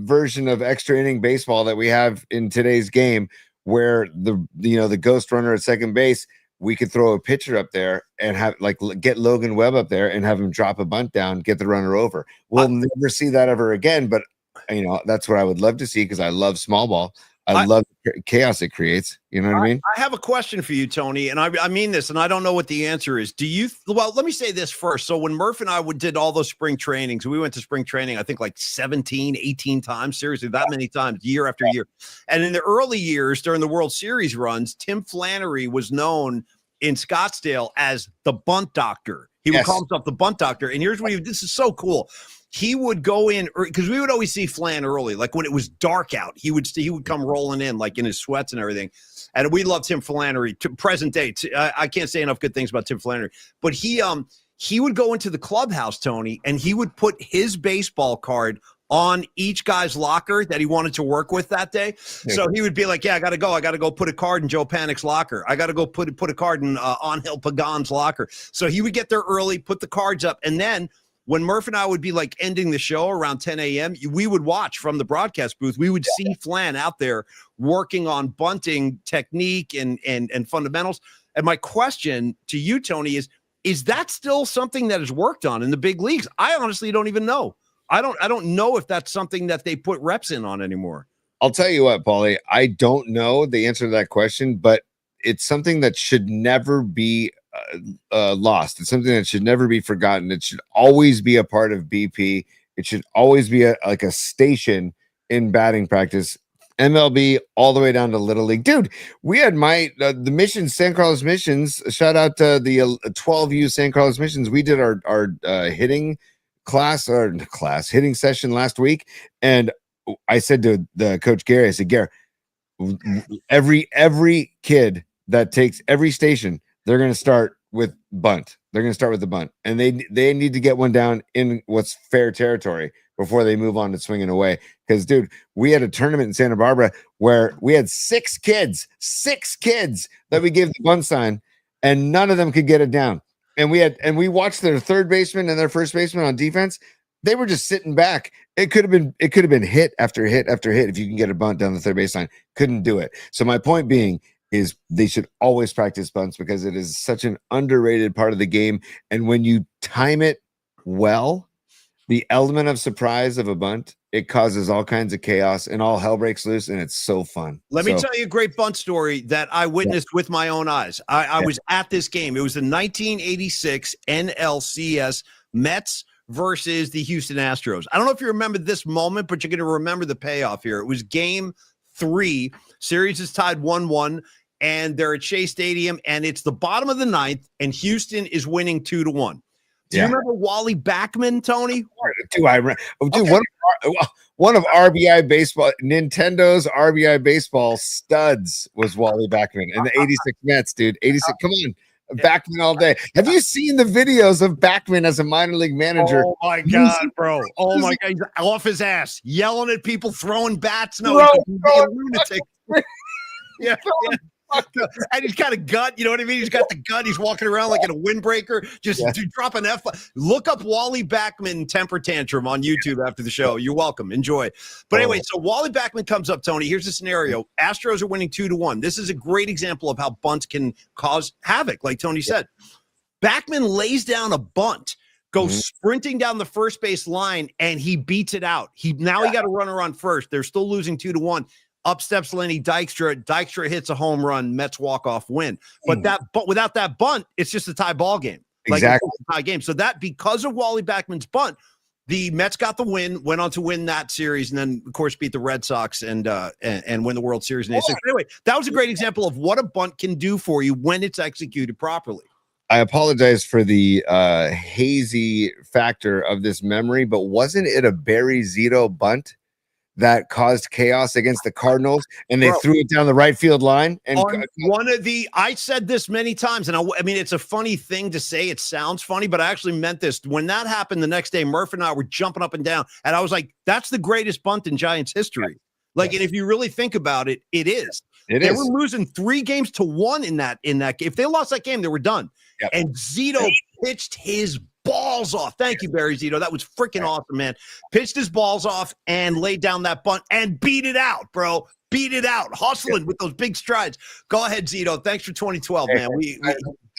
version of extra inning baseball that we have in today's game, where the ghost runner at second base, we could throw a pitcher up there and have get Logan Webb up there and have him drop a bunt down, get the runner over. We'll never see that ever again, but that's what I would love to see because I love small ball. I love the chaos it creates. You know what I mean? I have a question for you, Tony, and I mean this, and I don't know what the answer is. Well, let me say this first. So when Murph and I did all those spring trainings, we went to spring training, I think like 17, 18 times, seriously, that many times, year after year. And in the early years during the World Series runs, Tim Flannery was known in Scottsdale as the bunt doctor. He would call himself the bunt doctor. And here's what this is so cool. He would go in because we would always see Flan early, like when it was dark out. He would come rolling in like in his sweats and everything, and we loved Tim Flannery to present day. I can't say enough good things about Tim Flannery, but he would go into the clubhouse, Tony, and he would put his baseball card on each guy's locker that he wanted to work with that day. So he would be like, "Yeah, I got to go put a card in Joe Panic's locker. I got to go put a card in Angel Pagan's locker." So he would get there early, put the cards up, and then when Murph and I would be like ending the show around 10 a.m., we would watch from the broadcast booth. We would see Flan out there working on bunting technique and fundamentals. And my question to you, Tony, is that still something that is worked on in the big leagues? I honestly don't even know. I don't know if that's something that they put reps in on anymore. I'll tell you what, Paulie, I don't know the answer to that question, but it's something that should never be lost. It's something that should never be forgotten. It should always be a part of BP. It should always be like a station in batting practice. MLB all the way down to Little League. Dude, we had the Missions, San Carlos Missions. Shout out to the 12U San Carlos Missions. We did our hitting hitting session last week, and I said to the coach Gary, I said, Gary, every kid that takes every station, they're going to start with bunt. They're going to start with the bunt, and they need to get one down in what's fair territory before they move on to swinging away. Because, dude, we had a tournament in Santa Barbara where we had six kids that we gave the bunt sign, and none of them could get it down. And we watched their third baseman and their first baseman on defense. They were just sitting back. It could have been hit after hit after hit if you can get a bunt down the third baseline. Couldn't do it. So my point being is they should always practice bunts because it is such an underrated part of the game. And when you time it well, the element of surprise of a bunt, it causes all kinds of chaos and all hell breaks loose, and it's so fun. Let me tell you a great bunt story that I witnessed with my own eyes. I was at this game. It was the 1986 NLCS Mets versus the Houston Astros. I don't know if you remember this moment, but you're going to remember the payoff here. It was game 3. Series is tied 1-1, and they're at Shea Stadium, and it's the bottom of the 9th, and Houston is winning 2-1. Do you remember Wally Backman, Tony? Do I remember? Dude, one of RBI baseball, Nintendo's RBI baseball studs was Wally Backman and the 86 Mets, dude. 86, come on. Backman all day. Have you seen the videos of Backman as a minor league manager? Oh my God, bro. Oh my God. He's off his ass, yelling at people, throwing bats. No, he's a lunatic. Yeah. And he's got a gut, you know what I mean? He's got the gut. He's walking around like in a windbreaker, just drop an F. Look up Wally Backman temper tantrum on YouTube after the show. You're welcome. Enjoy. But anyway, so Wally Backman comes up, Tony. Here's the scenario. Astros are winning 2-1. This is a great example of how bunts can cause havoc, like Tony said. Backman lays down a bunt, goes sprinting down the first base line, and he beats it out. He got a runner on first. They're still losing 2-1. Up steps Lenny Dykstra. Dykstra hits a home run. Mets walk-off win. But without that bunt, it's just a tie ball game. Exactly. It's a tie game. So that because of Wally Backman's bunt, the Mets got the win, went on to win that series, and then, of course, beat the Red Sox and win the World Series in '86. Anyway, that was a great example of what a bunt can do for you when it's executed properly. I apologize for the hazy factor of this memory, but wasn't it a Barry Zito bunt that caused chaos against the Cardinals, and they Bro. threw it down the right field line. And I said this many times, and I mean, it's a funny thing to say. It sounds funny, but I actually meant this. When that happened the next day, Murph and I were jumping up and down, and I was like, that's the greatest bunt in Giants history. Like, and if you really think about it, it is. They were losing 3-1 in that game. If they lost that game, they were done. Yep. And Zito pitched his balls off. Thank you, Barry Zito. That was freaking awesome, man. Pitched his balls off and laid down that bunt and beat it out, bro. Beat it out, hustling with those big strides. Go ahead, Zito. Thanks for 2012, man.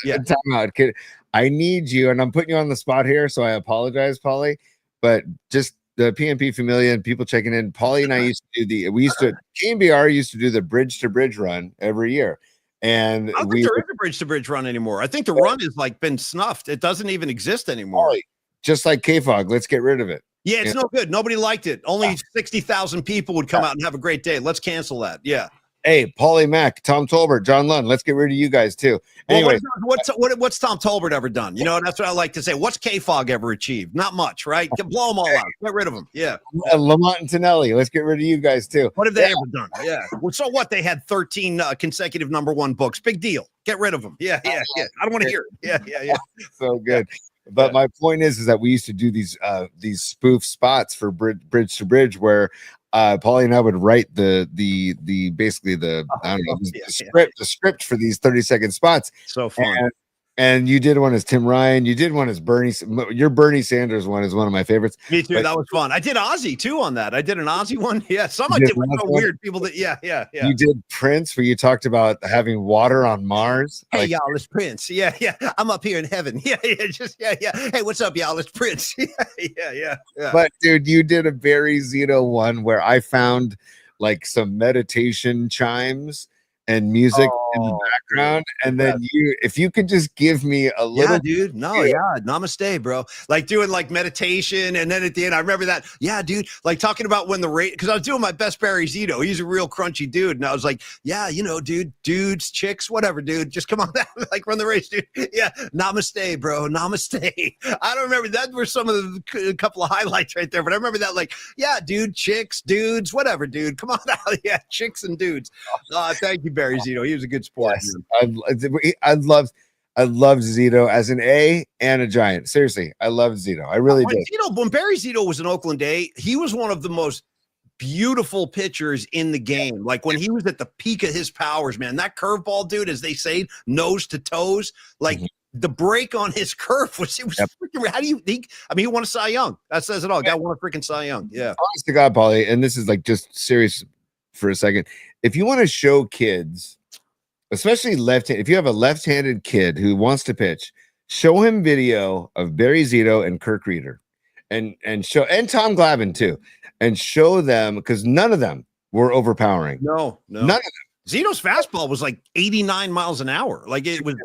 Time out, kid. I need you, and I'm putting you on the spot here, so I apologize, Paulie. But just the PNP Familia and people checking in. Paulie and I used to do KBR used to do the bridge to bridge run every year. And I don't think there is a bridge to bridge run anymore. I think the run has like been snuffed. It doesn't even exist anymore. Paulie, just like K-Fog, let's get rid of it. Yeah, it's no good. Nobody liked it. Only 60,000 people would come out and have a great day. Let's cancel that. Yeah. Hey, Paulie Mack, Tom Tolbert, John Lund. Let's get rid of you guys too. Anyway, what's Tom Tolbert ever done? You know, that's what I like to say. What's K-Fog ever achieved? Not much, right? Blow them all out. Get rid of them. Yeah. Lamont and Tonelli. Let's get rid of you guys too. What have they ever done? Yeah. Well, so what? They had 13 consecutive #1 books. Big deal. Get rid of them. Yeah. I don't want to hear it. Yeah. So good. But my point is that we used to do these spoof spots for bridge to bridge where Paulie and I would write the script for these 30-second spots. So fun. And you did one as Tim Ryan. You did one as Bernie. Your Bernie Sanders one is one of my favorites. Me too. That was fun. I did Ozzy too on that. I did an Ozzy one. Yeah. Some I did were so weird. People that, yeah. You did Prince, where you talked about having water on Mars. Hey, y'all, it's Prince. Yeah. I'm up here in heaven. Yeah. Hey, what's up, y'all? It's Prince. Yeah. But dude, you did a Barry Zito one where I found like some meditation chimes and music in the background, and then if you could just give me a little, dude. Namaste, bro. Like doing like meditation, and then at the end, I remember that. Yeah, dude. Like talking about when the rate, because I was doing my best Barry Zito. He's a real crunchy dude, and I was like, yeah, you know, dudes, chicks, whatever, dude. Just come on down, like run the race, dude. Yeah, namaste, bro. Namaste. I don't remember that. Were some of a couple of highlights right there, but I remember that. Like, yeah, dude, chicks, dudes, whatever, dude. Come on out. Yeah, chicks and dudes. Thank you, Barry Zito. He was a good sport. Yes. I love Zito as an A and a Giant. Seriously, I love Zito. I really did. When Barry Zito was in Oakland A, he was one of the most beautiful pitchers in the game. Like when he was at the peak of his powers, man, that curveball, dude, as they say, nose to toes, like the break on his curve was freaking, how do you think? I mean, he won a Cy Young. That says it all. Guy won a freaking Cy Young. Yeah. Honest to God, Paulie, and this is like just serious for a second. If you want to show kids, especially if you have a left-handed kid who wants to pitch, show him video of Barry Zito and Kirk Reeder and Tom Glavine too, and show them, because none of them were overpowering. No, none of them. Zito's fastball was like 89 miles an hour. Like it was,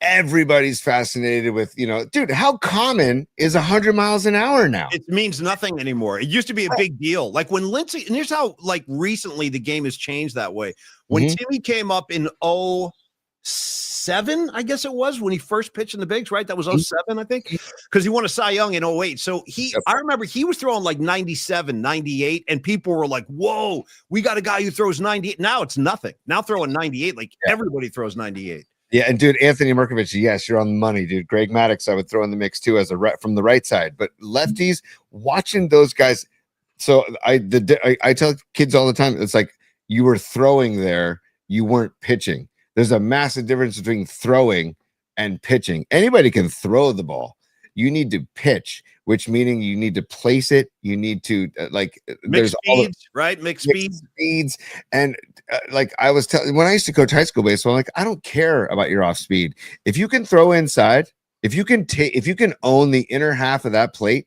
Everybody's fascinated with, dude, how common is 100 miles an hour now? It means nothing anymore. It used to be a big deal. Like when Lindsey, and here's how like recently the game has changed that way. When Timmy came up in 07, I guess it was, when he first pitched in the bigs, right? That was 07, I think, because he won a Cy Young in 08. So I remember he was throwing like 97, 98, and people were like, whoa, we got a guy who throws 98. Now it's nothing. Now throwing 98, like everybody throws 98. Yeah, and dude, Anthony Merkovich, yes, you're on the money, dude. Greg Maddux, I would throw in the mix too as a from the right side. But lefties, watching those guys. So I tell kids all the time, it's like you were throwing there, you weren't pitching. There's a massive difference between throwing and pitching. Anybody can throw the ball. You need to pitch, which meaning you need to place it. You need to mix speeds, right? Mix speeds. And like I was telling, when I used to coach high school baseball, I'm like, I don't care about your off speed. If you can throw inside, if you can own the inner half of that plate,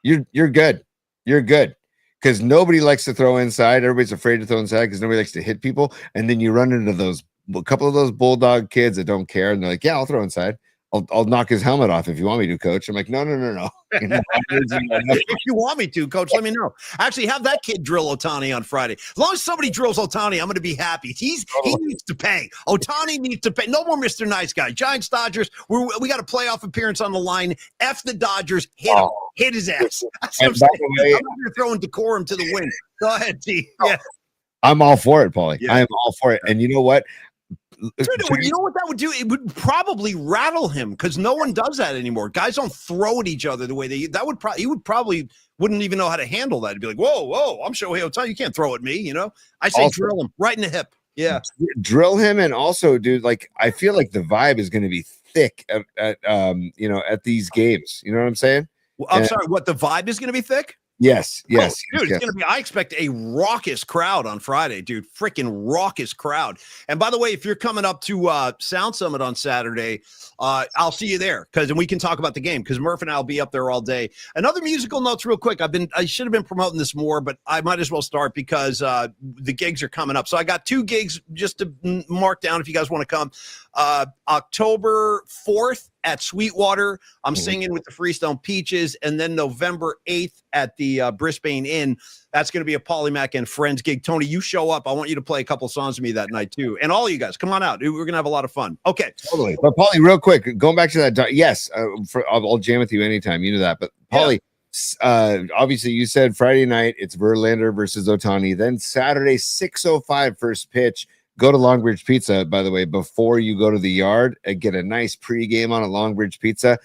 you're good. You're good. Because nobody likes to throw inside. Everybody's afraid to throw inside because nobody likes to hit people. And then you run into a couple of those bulldog kids that don't care. And they're like, yeah, I'll throw inside. I'll knock his helmet off if you want me to, coach. I'm like, no. If you want me to, coach, let me know. Actually, have that kid drill Ohtani on Friday. As long as somebody drills Ohtani, I'm going to be happy. He needs to pay. Ohtani needs to pay. No more Mr. Nice Guy. Giants, Dodgers, we got a playoff appearance on the line. F the Dodgers. Hit him. Hit his ass. That's what I'm saying. I'm not going to throw in decorum to the wind. Go ahead, T. Yeah. I'm all for it, Paulie. Yeah. I am all for it. And you know what? Dude, you know what that would do? It would probably rattle him because no one does that anymore. Guys don't throw at each other the way he would probably wouldn't even know how to handle that. He'd be like, whoa, I'm Shohei Ohtani. You can't throw at me, you know? I say also, drill him right in the hip. Yeah. Drill him. And also, dude, like, I feel like the vibe is going to be thick at these games. You know what I'm saying? Well, I'm sorry, what, the vibe is going to be thick? Yes. Dude, it's going to be, I expect a raucous crowd on Friday, dude. Freaking raucous crowd. And by the way, if you're coming up to Sound Summit on Saturday, I'll see you there and we can talk about the game because Murph and I'll be up there all day. Another musical notes real quick. I should have been promoting this more, but I might as well start because the gigs are coming up. So I got 2 gigs just to mark down if you guys want to come. October 4th at Sweetwater, I'm singing with the Freestone Peaches, and then November 8th at the Brisbane Inn. That's going to be a Polymac and Friends gig. Tony, you show up. I want you to play a couple songs with me that night too, and all you guys, come on out. We're going to have a lot of fun. Okay, totally. But Paulie, real quick, going back to that. Yes, I'll jam with you anytime. You know that. But Paulie, obviously, you said Friday night it's Verlander versus Ohtani. Then Saturday 6:05 first pitch. Go to Longbridge Pizza, by the way, before you go to the yard and get a nice pregame on a Longbridge Pizza.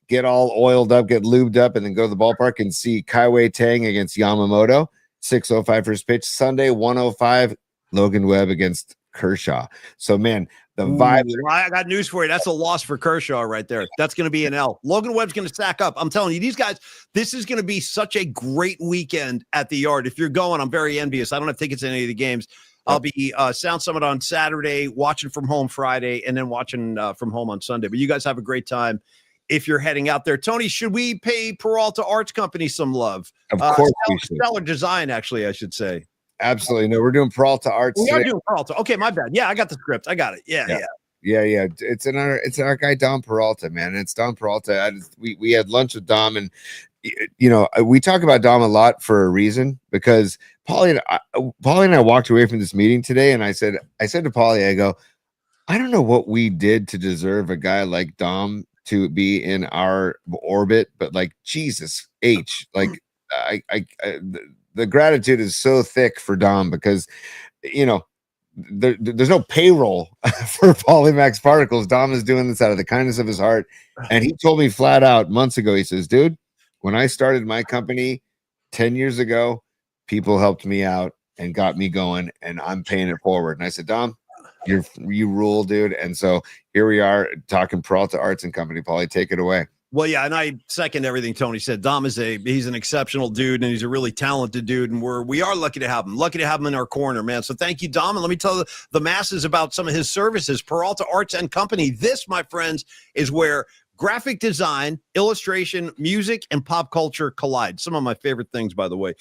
Get all oiled up, get lubed up, and then go to the ballpark and see Kaiwei Tang against Yamamoto. 6:05 first pitch. Sunday, 1:05, Logan Webb against Kershaw. So, man, the vibe. I got news for you. That's a loss for Kershaw right there. That's going to be an L. Logan Webb's going to stack up. I'm telling you, these guys, this is going to be such a great weekend at the yard. If you're going, I'm very envious. I don't have tickets to any of the games. I'll be Sound Summit on Saturday, watching from home Friday, and then watching from home on Sunday. But you guys have a great time if you're heading out there. Tony, should we pay Peralta Arts Company some love? Of course we should. Stellar Design, actually, I should say. Absolutely. No, we're doing Peralta Arts. We are doing Peralta. Okay, my bad. Yeah, I got the script. I got it. Yeah. It's our guy Dom Peralta, man. It's Dom Peralta. We had lunch with Dom, and you know, we talk about Dom a lot for a reason, because Paulie and I walked away from this meeting today, and I said to Paulie, I go, I don't know what we did to deserve a guy like Dom to be in our orbit, but like Jesus H, like the gratitude is so thick for Dom, because you know there's no payroll for Polymax Particles. Dom is doing this out of the kindness of his heart, and he told me flat out months ago, he says, dude, when I started my company 10 years ago, people helped me out and got me going, and I'm paying it forward. And I said, Dom, you rule, dude. And so here we are talking Peralta Arts and Company. Paulie, take it away. Well, yeah, and I second everything Tony said. Dom he's an exceptional dude, and he's a really talented dude, and we are lucky to have him in our corner, man. So thank you, Dom, and let me tell the masses about some of his services. Peralta Arts and Company. This, my friends, is where graphic design, illustration, music, and pop culture collide. Some of my favorite things, by the way.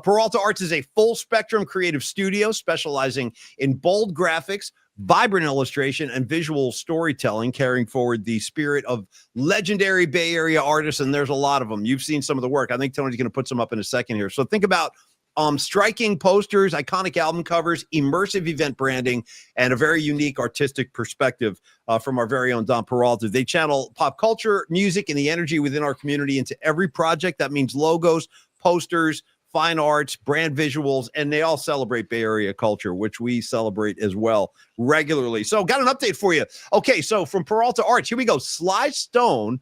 Peralta Arts is a full-spectrum creative studio specializing in bold graphics, vibrant illustration, and visual storytelling, carrying forward the spirit of legendary Bay Area artists, and there's a lot of them. You've seen some of the work. I think Tony's going to put some up in a second here. So think about striking posters, iconic album covers, immersive event branding, and a very unique artistic perspective from our very own Dom Peralta. They channel pop culture, music, and the energy within our community into every project. That means logos, posters, fine arts, brand visuals, and they all celebrate Bay Area culture, which we celebrate as well regularly. So got an update for you. Okay, so from Peralta Arts, here we go. Sly Stone,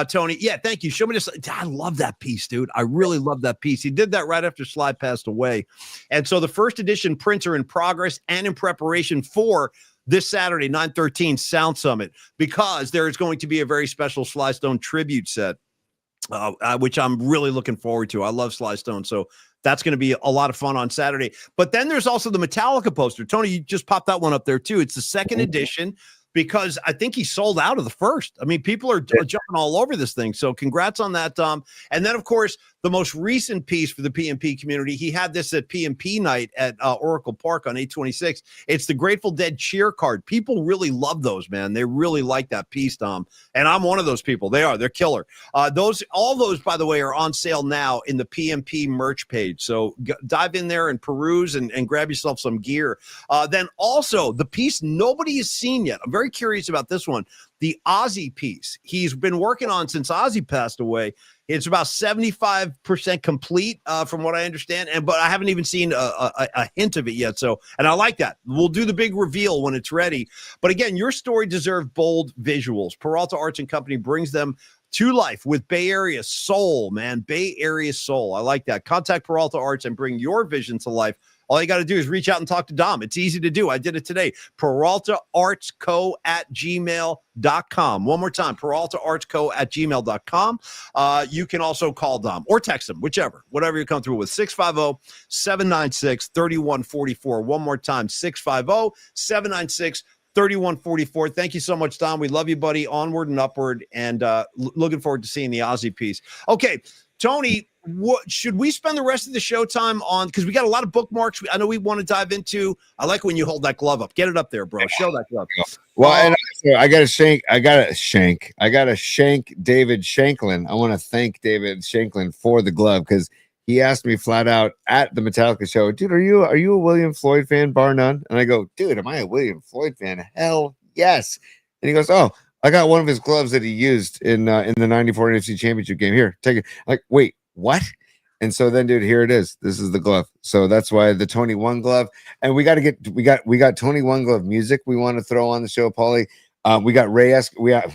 Tony. Yeah, thank you. Show me this. I love that piece, dude. I really love that piece. He did that right after Sly passed away. And so the first edition prints are in progress and in preparation for this Saturday, 9/13 Sound Summit, because there is going to be a very special Sly Stone tribute set, which I'm really looking forward to. I love Sly Stone, so that's going to be a lot of fun on Saturday. But then there's also the Metallica poster. Tony, you just popped that one up there too. It's the second edition. because I think he sold out of the first. I mean, people are jumping all over this thing. So congrats on that, Dom. And then, of course, the most recent piece for the PMP community, he had this at PMP night at Oracle Park on 826. It's the Grateful Dead cheer card. People really love those, man. They really like that piece, Dom. And I'm one of those people. They're killer. All those, by the way, are on sale now in the PMP merch page. So dive in there and peruse and grab yourself some gear. Then also the piece nobody has seen yet. I'm very curious about this one. The Ozzy piece he's been working on since Ozzy passed away. It's about 75% complete, from what I understand, but I haven't even seen a hint of it yet. So, and I like that. We'll do the big reveal when it's ready. But again, your story deserved bold visuals. Peralta Arts and Company brings them to life with Bay Area soul, man. Bay Area soul. I like that. Contact Peralta Arts and bring your vision to life. All you got to do is reach out and talk to Dom. It's easy to do. I did it today. PeraltaArtsCo@gmail.com. One more time, PeraltaArtsCo@gmail.com. You can also call Dom or text him, whatever you come through with. 650-796-3144. One more time, 650-796-3144. Thank you so much, Dom. We love you, buddy. Onward and upward, and looking forward to seeing the Ozzy piece. Okay, Tony, what should we spend the rest of the show time on? Because we got a lot of bookmarks I know we want to dive into. I like when you hold that glove up. Get it up there, bro. Show that glove. Well, and I got to shank David Shanklin. I want to thank David Shanklin for the glove, because he asked me flat out at the Metallica show, dude, are you a William Floyd fan, bar none? And I go, dude, am I a William Floyd fan? Hell yes. And he goes, oh, I got one of his gloves that he used in the 94 NFC Championship game. Here, take it. I'm like, wait, what? And so then, dude, here it is. This is the glove. So that's why the Tony One glove. And we got Tony One glove music we want to throw on the show, Paulie. We have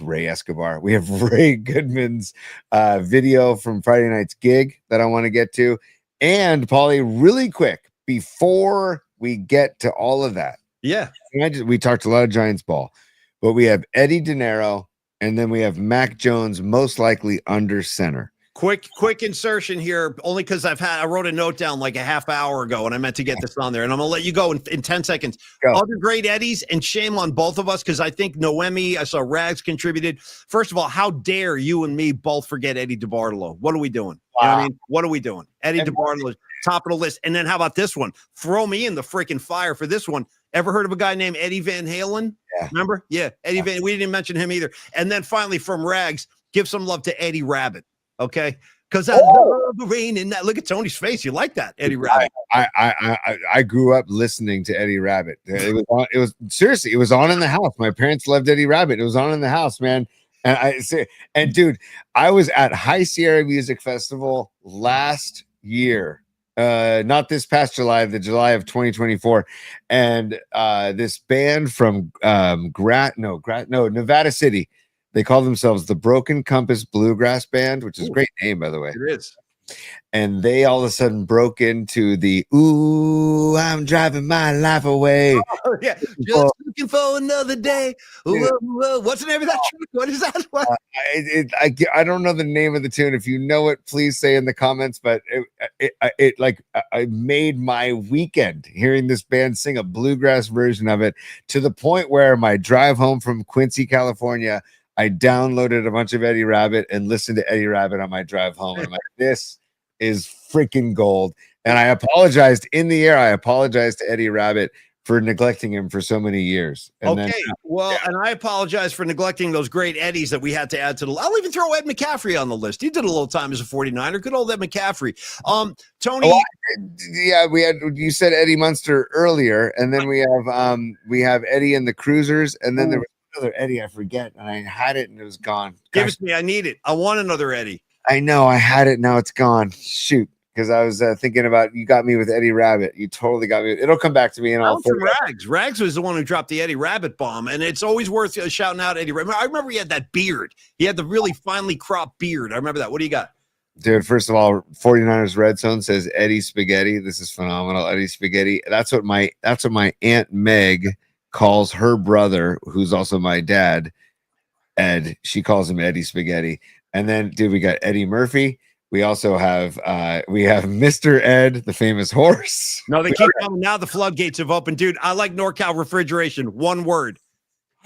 Ray Escobar. We have Ray Goodman's video from Friday night's gig that I want to get to. And Paulie, really quick, before we get to all of that. Yeah. We talked a lot of Giants ball, but we have Eddy Dinero, and then we have Mac Jones, most likely under center. Quick insertion here, only because I wrote a note down like a half hour ago, and I meant to get this on there, and I'm gonna let you go in 10 seconds. Go. Other great Eddies, and shame on both of us, because I think Noemi, I saw Rags contributed. First of all, how dare you and me both forget Eddie DeBartolo? What are we doing? Wow. You know what I mean? What are we doing? Eddie DeBartolo, top of the list. And then how about this one? Throw me in the freaking fire for this one. Ever heard of a guy named Eddie Van Halen? Yeah. Remember? Yeah, Eddie Van. We didn't mention him either. And then finally from Rags, give some love to Eddie Rabbit. Okay. Because I love the rain and that. Look at Tony's face. You like that, Eddie Rabbit? I grew up listening to Eddie Rabbit. It was seriously, it was on in the house. My parents loved Eddie Rabbit. It was on in the house, man. And dude, I was at High Sierra Music Festival last year. Not this past July, the July of 2024. And this band from Nevada City. They call themselves the Broken Compass Bluegrass Band, which is a great name, by the way. It is. And they all of a sudden broke into the "Ooh, I'm driving my life away." Oh, yeah, just looking for another day. Ooh, what's the name of that track? What is that? What? I don't know the name of the tune. If you know it, please say in the comments. But I made my weekend hearing this band sing a bluegrass version of it, to the point where my drive home from Quincy, California, I downloaded a bunch of Eddie Rabbit and listened to Eddie Rabbit on my drive home. And I'm like, this is freaking gold. And I apologized in the air. I apologized to Eddie Rabbit for neglecting him for so many years. And and I apologize for neglecting those great Eddies that we had to add to the. I'll even throw Ed McCaffrey on the list. He did a little time as a 49er. Good old Ed McCaffrey. Tony. We had, you said Eddie Munster earlier, and then we have Eddie and the Cruisers, and then there was another Eddie I forget, and I had it and it was gone. Give it to me. I need it. I want another Eddie. I know I had it. Now it's gone. Shoot. Because I was thinking about, you got me with Eddie Rabbit. You totally got me. It'll come back to me. And I'll Rags. Rags was the one who dropped the Eddie Rabbit bomb. And it's always worth shouting out Eddie Rabbit. I remember he had that beard. He had the really finely cropped beard. I remember that. What do you got? Dude, first of all, 49ers Red Zone says Eddie Spaghetti. This is phenomenal. Eddie Spaghetti. That's what my Aunt Meg calls her brother, who's also my dad, Ed. She calls him Eddie Spaghetti. And then, dude, we got Eddie Murphy. We also have Mr. Ed, the famous horse. No, they keep coming now. The floodgates have opened, dude. I like NorCal Refrigeration. One word: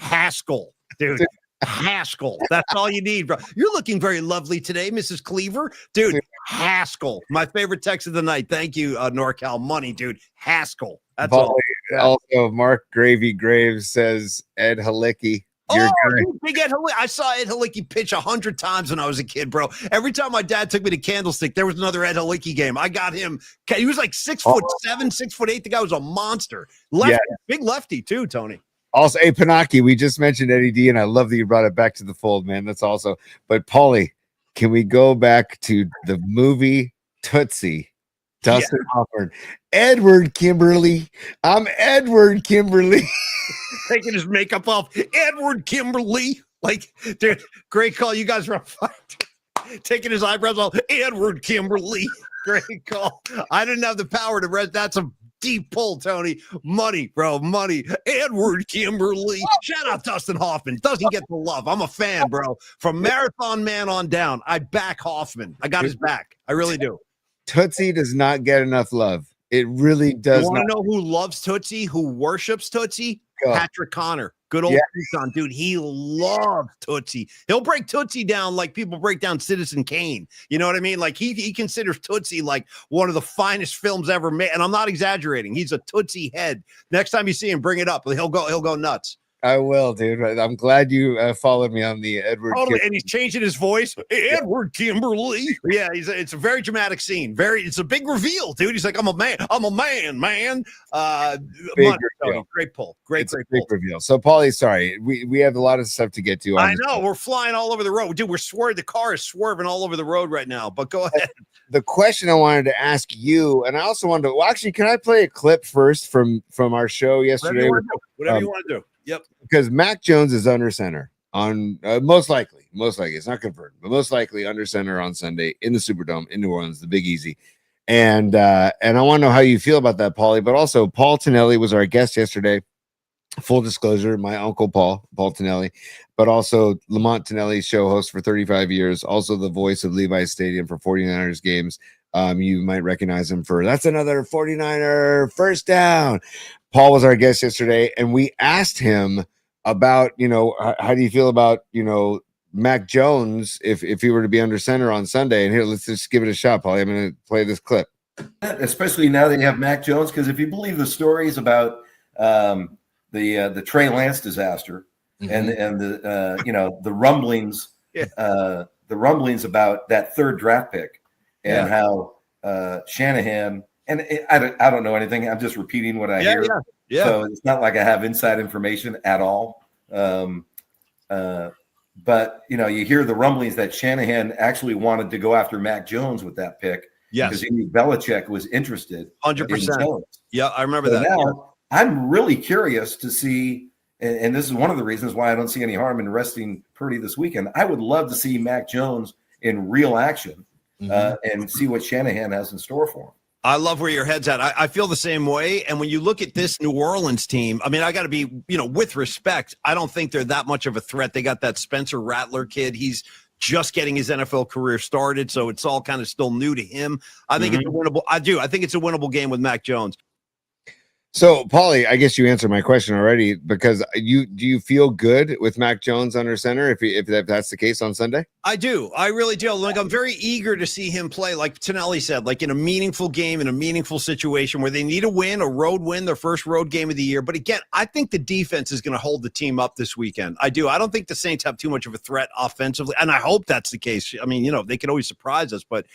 Haskell, dude. Haskell. That's all you need, bro. You're looking very lovely today, Mrs. Cleaver. Dude, Haskell. My favorite text of the night. Thank you, NorCal Money, dude. Haskell. That's all. Yeah. Also, Mark Gravy Graves says Ed Halicki. Big Ed Halicki. I saw Ed Halicki pitch 100 times when I was a kid, bro. Every time my dad took me to Candlestick, there was another Ed Halicki game. I got him. He was like 6'7", 6'8". The guy was a monster. Big lefty too, Tony. Also, hey, Panaki, we just mentioned Eddie D, and I love that you brought it back to the fold, man. That's also. But, Paulie, can we go back to the movie Tootsie? Dustin Hoffman. Edward Kimberly. I'm Edward Kimberly. Taking his makeup off. Edward Kimberly. Like, dude, great call. You guys were taking his eyebrows off. Edward Kimberly. Great call. I didn't have the power to rest. That's a deep pull, Tony. Money, bro. Money. Edward Kimberly. Shout out Dustin Hoffman. Doesn't get the love. I'm a fan, bro. From Marathon Man on down, I back Hoffman. I got his back. I really do. Tootsie does not get enough love. It really does. You want to know who loves Tootsie, who worships Tootsie? Patrick Connor. Good old Tucson, dude. He loves Tootsie. He'll break Tootsie down like people break down Citizen Kane. You know what I mean? Like he considers Tootsie like one of the finest films ever made. And I'm not exaggerating. He's a Tootsie head. Next time you see him, bring it up. He'll go nuts. I will, dude. I'm glad you followed me on the Edward. And he's changing his voice. Edward Kimberly. Yeah, it's a very dramatic scene. It's a big reveal, dude. He's like, I'm a man. I'm a man. Great pull. Great pull. Reveal. So, Paulie, sorry, we have a lot of stuff to get to. I know we're flying all over the road, dude. The car is swerving all over the road right now. But go ahead. The question I wanted to ask you, and I also wanted to. Well, actually, can I play a clip first from our show yesterday? Whatever you want to do. Yep. Because Mac Jones is under center on most likely it's not confirmed, but most likely under center on Sunday in the Superdome in New Orleans, the Big Easy. And I want to know how you feel about that, Paulie. But also, Paul Tonelli was our guest yesterday. Full disclosure, my uncle Paul Tonelli, but also Lamont Tonelli's show host for 35 years, also the voice of Levi's Stadium for 49ers games. You might recognize him for that's another 49er first down. Paul was our guest yesterday, and we asked him about, how do you feel about, Mac Jones if he were to be under center on Sunday? And here, let's just give it a shot, Paulie. I'm going to play this clip. Especially now that you have Mac Jones, because if you believe the stories about the Trey Lance disaster and the rumblings, the rumblings about that third draft pick and how Shanahan. And I don't know anything. I'm just repeating what I hear. Yeah. So it's not like I have inside information at all. But, you hear the rumblings that Shanahan actually wanted to go after Mac Jones with that pick. Yes. Because he knew Belichick was interested. 100%. Yeah, I remember that. Now, I'm really curious to see, and this is one of the reasons why I don't see any harm in resting Purdy this weekend. I would love to see Mac Jones in real action and see what Shanahan has in store for him. I love where your head's at. I feel the same way. And when you look at this New Orleans team, I mean, I got to be, with respect, I don't think they're that much of a threat. They got that Spencer Rattler kid. He's just getting his NFL career started, so it's all kind of still new to him. I think it's a winnable. I think it's a winnable game with Mac Jones. So, Paulie, I guess you answered my question already, because do you feel good with Mac Jones under center if that's the case on Sunday? I do. I really do. Like, I'm very eager to see him play, like Tonelli said, like in a meaningful game, in a meaningful situation where they need a road win, their first road game of the year. But again, I think the defense is going to hold the team up this weekend. I do. I don't think the Saints have too much of a threat offensively, and I hope that's the case. I mean, they can always surprise us, but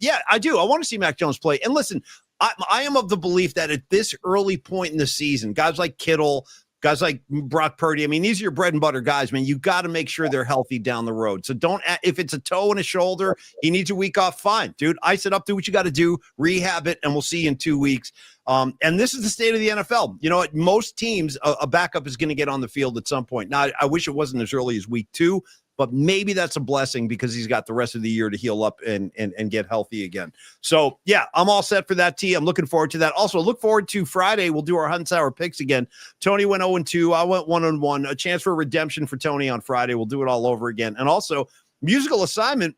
yeah, I do. I want to see Mac Jones play. And listen, I am of the belief that at this early point in the season, guys like Kittle, guys like Brock Purdy, I mean, these are your bread and butter guys, man. You got to make sure they're healthy down the road. So if it's a toe and a shoulder, he needs a week off, fine. Dude, ice it up, do what you got to do, rehab it, and we'll see you in 2 weeks. And this is the state of the NFL. You know what? Most teams, a backup is going to get on the field at some point. Now, I wish it wasn't as early as week 2. But maybe that's a blessing because he's got the rest of the year to heal up and get healthy again. So, yeah, I'm all set for that, T. I'm looking forward to that. Also, look forward to Friday. We'll do our Hunt Sour picks again. Tony went 0-2. I went 1-1. A chance for redemption for Tony on Friday. We'll do it all over again. And also, musical assignment.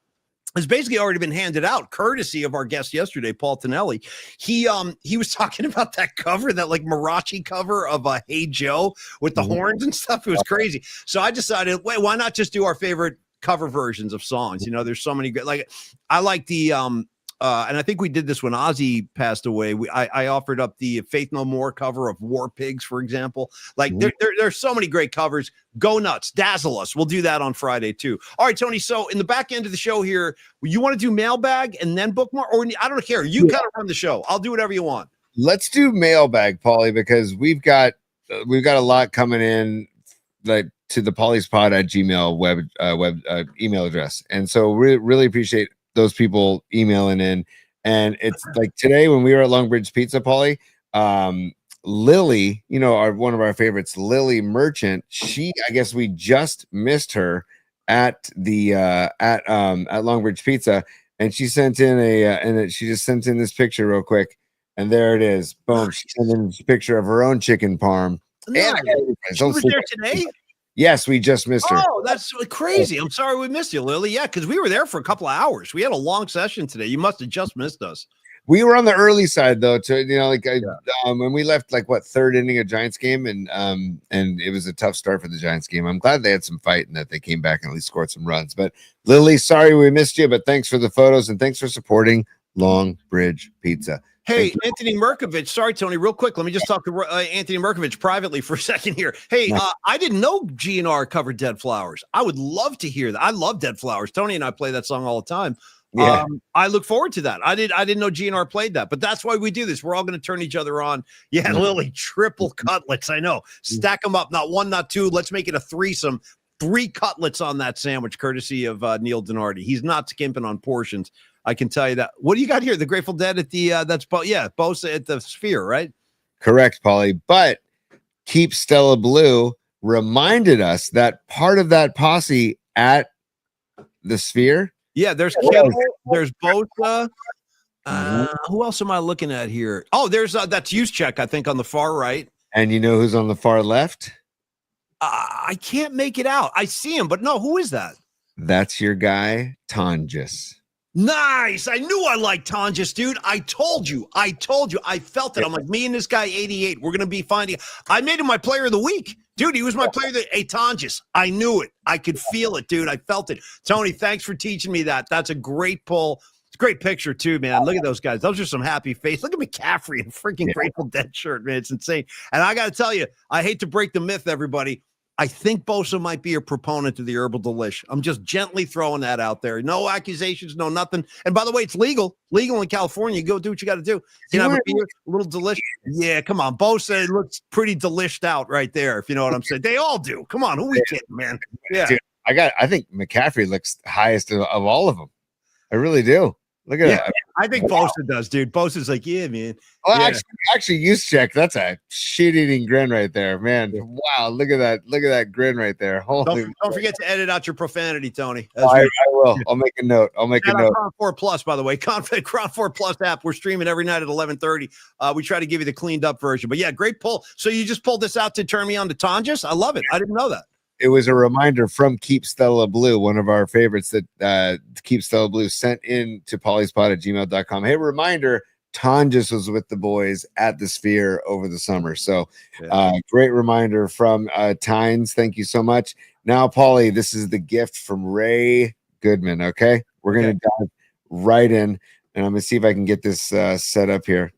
has basically already been handed out, courtesy of our guest yesterday, Paul Tonelli. He was talking about that cover, that like Marachi cover of Hey Joe with the horns and stuff. It was crazy. So I decided, wait, why not just do our favorite cover versions of songs? You know, there's so many good. Like I like the and I think we did this when Ozzy passed away. I offered up the Faith No More cover of War Pigs, for example. Like there's so many great covers. Go nuts, dazzle us. We'll do that on Friday too. All right, Tony. So in the back end of the show here, you want to do mailbag and then bookmark, or I don't care. You kind of run the show. I'll do whatever you want. Let's do mailbag, Paulie, because we've got a lot coming in, like to the pauliespod@gmail web email address, and so we really appreciate those people emailing in. And it's like today when we were at Longbridge Pizza, Paulie, Lily, you know, one of our favorites, Lily Merchant, I guess we just missed her at the at Longbridge Pizza, and she sent in she just sent in this picture real quick, and there it is. Boom. She sent in a picture of her own chicken parm. Nice. She was there today? Yes, we just missed her. Oh, that's crazy. I'm sorry we missed you, Lily. Yeah, because we were there for a couple of hours. We had a long session today. You must have just missed us. We were on the early side though, when we left, like what, third inning of Giants game, and it was a tough start for the Giants game. I'm glad they had some fight and that they came back and at least scored some runs. But Lily, sorry we missed you, but thanks for the photos and thanks for supporting Longbridge Pizza. Hey, Anthony Merkovich. Sorry, Tony, real quick. Let me just talk to Anthony Merkovich privately for a second here. Hey, I didn't know GNR covered Dead Flowers. I would love to hear that. I love Dead Flowers. Tony and I play that song all the time. Yeah. I look forward to that. I didn't know GNR played that, but that's why we do this. We're all going to turn each other on. Yeah, Lily, triple cutlets. I know. Stack them up. Not one, not two. Let's make it a threesome. 3 cutlets on that sandwich, courtesy of Neil Dinardi. He's not skimping on portions. I can tell you that. What do you got here? The Grateful Dead at the Bosa at the Sphere, right? Correct, Paulie. But Keep Stella Blue reminded us that part of that posse at the Sphere. Yeah, there's Bosa. Who else am I looking at here? Oh, there's that's Juszczyk, I think, on the far right. And you know who's on the far left? I can't make it out. I see him, but no, who is that? That's your guy, Tonjes. Nice. I knew I liked Tonjes, dude. I told you. I felt it. I'm like, me and this guy, 88, we're going to be finding. I made him my player of the week. Dude, he was my player of the Tonjes. I knew it. I could feel it, dude. I felt it. Tony, thanks for teaching me that. That's a great pull. It's a great picture, too, man. Look at those guys. Those are some happy faces. Look at McCaffrey in a freaking Grateful Dead shirt, man. It's insane. And I got to tell you, I hate to break the myth, everybody. I think Bosa might be a proponent of the herbal delish. I'm just gently throwing that out there. No accusations, no nothing. And by the way, it's legal in California. You go do what you got to do. You know, have a beer, a little delish. Yeah, come on. Bosa looks pretty delished out right there, if you know what I'm saying. They all do. Come on, who we kidding, man? Yeah. Dude, I think McCaffrey looks highest of all of them. I really do. Look at that. I think Bosa does, dude. Bosa's like, yeah, man. Well, actually, Juszczyk, that's a shit-eating grin right there, man. Wow, look at that. Look at that grin right there. Holy don't forget to edit out your profanity, Tony. I will. I'll make a note. Cron 4 Plus, by the way. Cron 4 Plus app. We're streaming every night at 11:30. We try to give you the cleaned up version. But yeah, great pull. So you just pulled this out to turn me on to Tonjes? I love it. I didn't know that. It was a reminder from Keep Stella Blue, one of our favorites that Keep Stella Blue sent in to pauliespot@gmail.com. Hey, reminder, Tonjes was with the boys at the Sphere over the summer. So great reminder from Tynes. Thank you so much. Now, Paulie, this is the gift from Ray Goodman, okay? We're going to dive right in, and I'm going to see if I can get this set up here.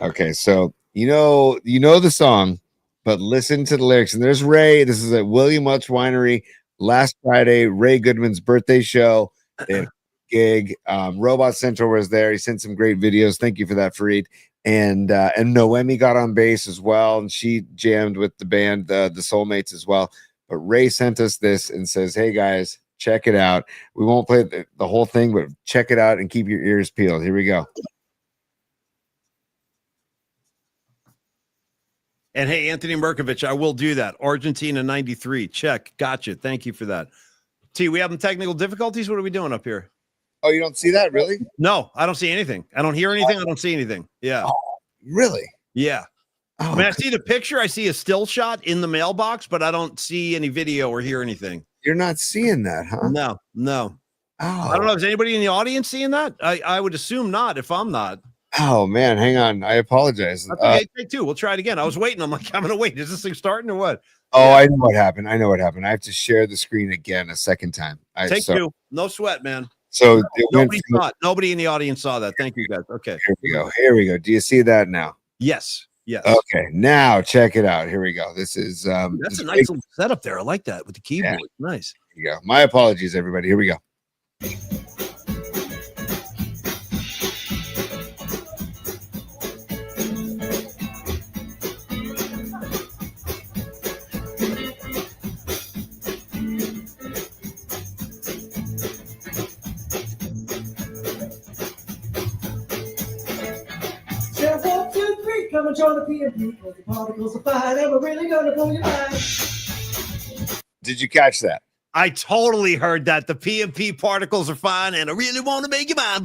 Okay, so you know the song, but listen to the lyrics. And there's Ray. This is at William Welch Winery last Friday, Ray Goodman's birthday show. They had a gig. Robot Central was there. He sent some great videos. Thank you for that, Fareed. And Noemi got on bass as well, and she jammed with the band, the Soulmates as well. But Ray sent us this and says, hey, guys, check it out. We won't play the whole thing, but check it out and keep your ears peeled. Here we go. And hey, Anthony Merkovich, I will do that. Argentina 93. Check. Gotcha. Thank you for that. T, we having technical difficulties? What are we doing up here? Oh, you don't see that, really? No, I don't see anything. I don't hear anything. I don't see anything. Yeah. Oh, really? Yeah. I mean, I see the picture. I see a still shot in the mailbox, but I don't see any video or hear anything. You're not seeing that, huh? No. Oh. I don't know. Is anybody in the audience seeing that? I would assume not if I'm not. Oh, man. Hang on. I apologize. That's okay. Take two. We'll try it again. I was waiting. I'm like, I'm going to wait. Is this thing starting or what? Oh, yeah. I know what happened. I have to share the screen again a second time. Take two. No sweat, man. So nobody in the audience saw that. Thank you, guys. Okay. Here we go. Do you see that now? Yes. Okay. Now check it out. Here we go. This is that's a nice little setup there. I like that with the keyboard. Yeah. Nice. Here you go. My apologies, everybody. Here we go. Come and join the PMP because the particles are fine and we're really gonna blow your mind. Did you catch that? I totally heard that. The PMP particles are fine and I really want to make you mine.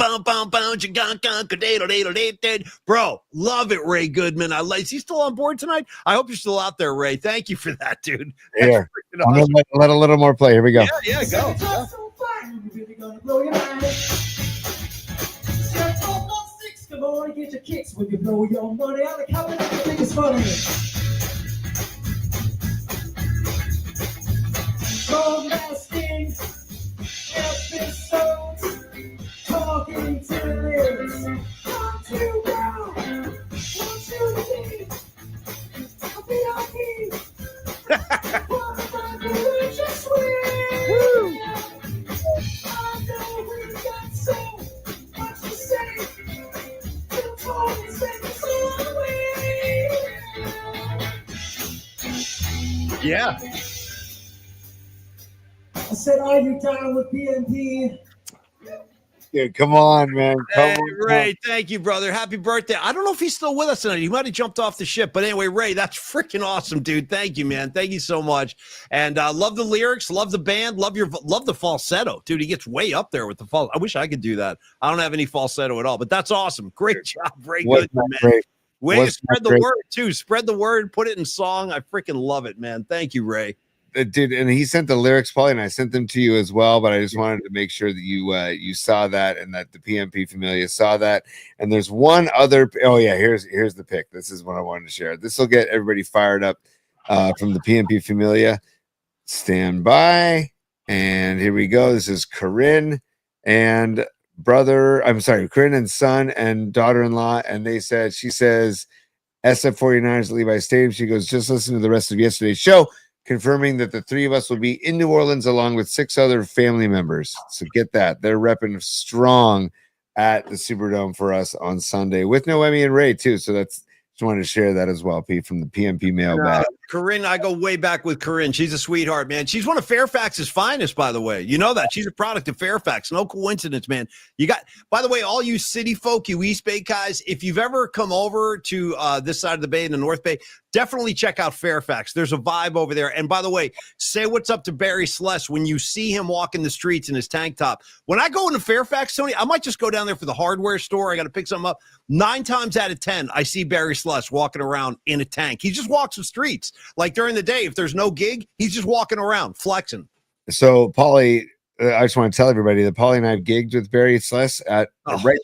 Bro, love it, Ray Goodman. Is he still on board tonight? I hope you're still out there, Ray. Thank you for that, dude. Here, I'm gonna let a little more play. Here we go. Yeah, go. We're really gonna blow your mind. Come on, get your kicks when you blow your money on the counter. I think it's funny. Long lasting episodes, talking to lyrics. 1, 2, down. 1, 2, 3. I'll be on key. What about the religious sweet? Woo! I know we got so much to say. Yeah. I said, are you down with PMP? Dude, come on, man. Hey, Ray, thank you, brother. Happy birthday. I don't know if he's still with us tonight. He might have jumped off the ship. But anyway, Ray, that's freaking awesome, dude. Thank you, man. Thank you so much. And love the lyrics, love the band, love the falsetto. Dude, he gets way up there with the falsetto. I wish I could do that. I don't have any falsetto at all, but that's awesome. Great job, Ray Goodman, man. Great? Way to spread the word, too. Spread the word, put it in song. I freaking love it, man. Thank you, Ray. Dude, and he sent the lyrics, Paulie, and I sent them to you as well. But I just wanted to make sure that you saw that and that the PMP Familia saw that. And there's one other. Oh yeah, here's the pick. This is what I wanted to share. This will get everybody fired up from the PMP Familia. Stand by, and here we go. This is Corinne and Corinne and son and daughter-in-law, and she says SF49ers at Levi Stadium. She goes, just listen to the rest of yesterday's show, confirming that the three of us will be in New Orleans along with 6 other family members. So get that. They're repping strong at the Superdome for us on Sunday with Noemi and Ray too. So just wanted to share that as well, Pete, from the PMP mailbag. Corinne, I go way back with Corinne. She's a sweetheart, man. She's one of Fairfax's finest, by the way. You know that. She's a product of Fairfax. No coincidence, man. By the way, all you city folk, you East Bay guys, if you've ever come over to this side of the Bay in the North Bay, definitely check out Fairfax. There's a vibe over there. And by the way, say what's up to Barry Sless when you see him walking the streets in his tank top. When I go into Fairfax, Tony, I might just go down there for the hardware store. I got to pick something up. 9 times out of 10, I see Barry Sless walking around in a tank. He just walks the streets. Like during the day, if there's no gig, he's just walking around, flexing. So, Paulie, I just want to tell everybody that Paulie and I have gigged with Barry Sless right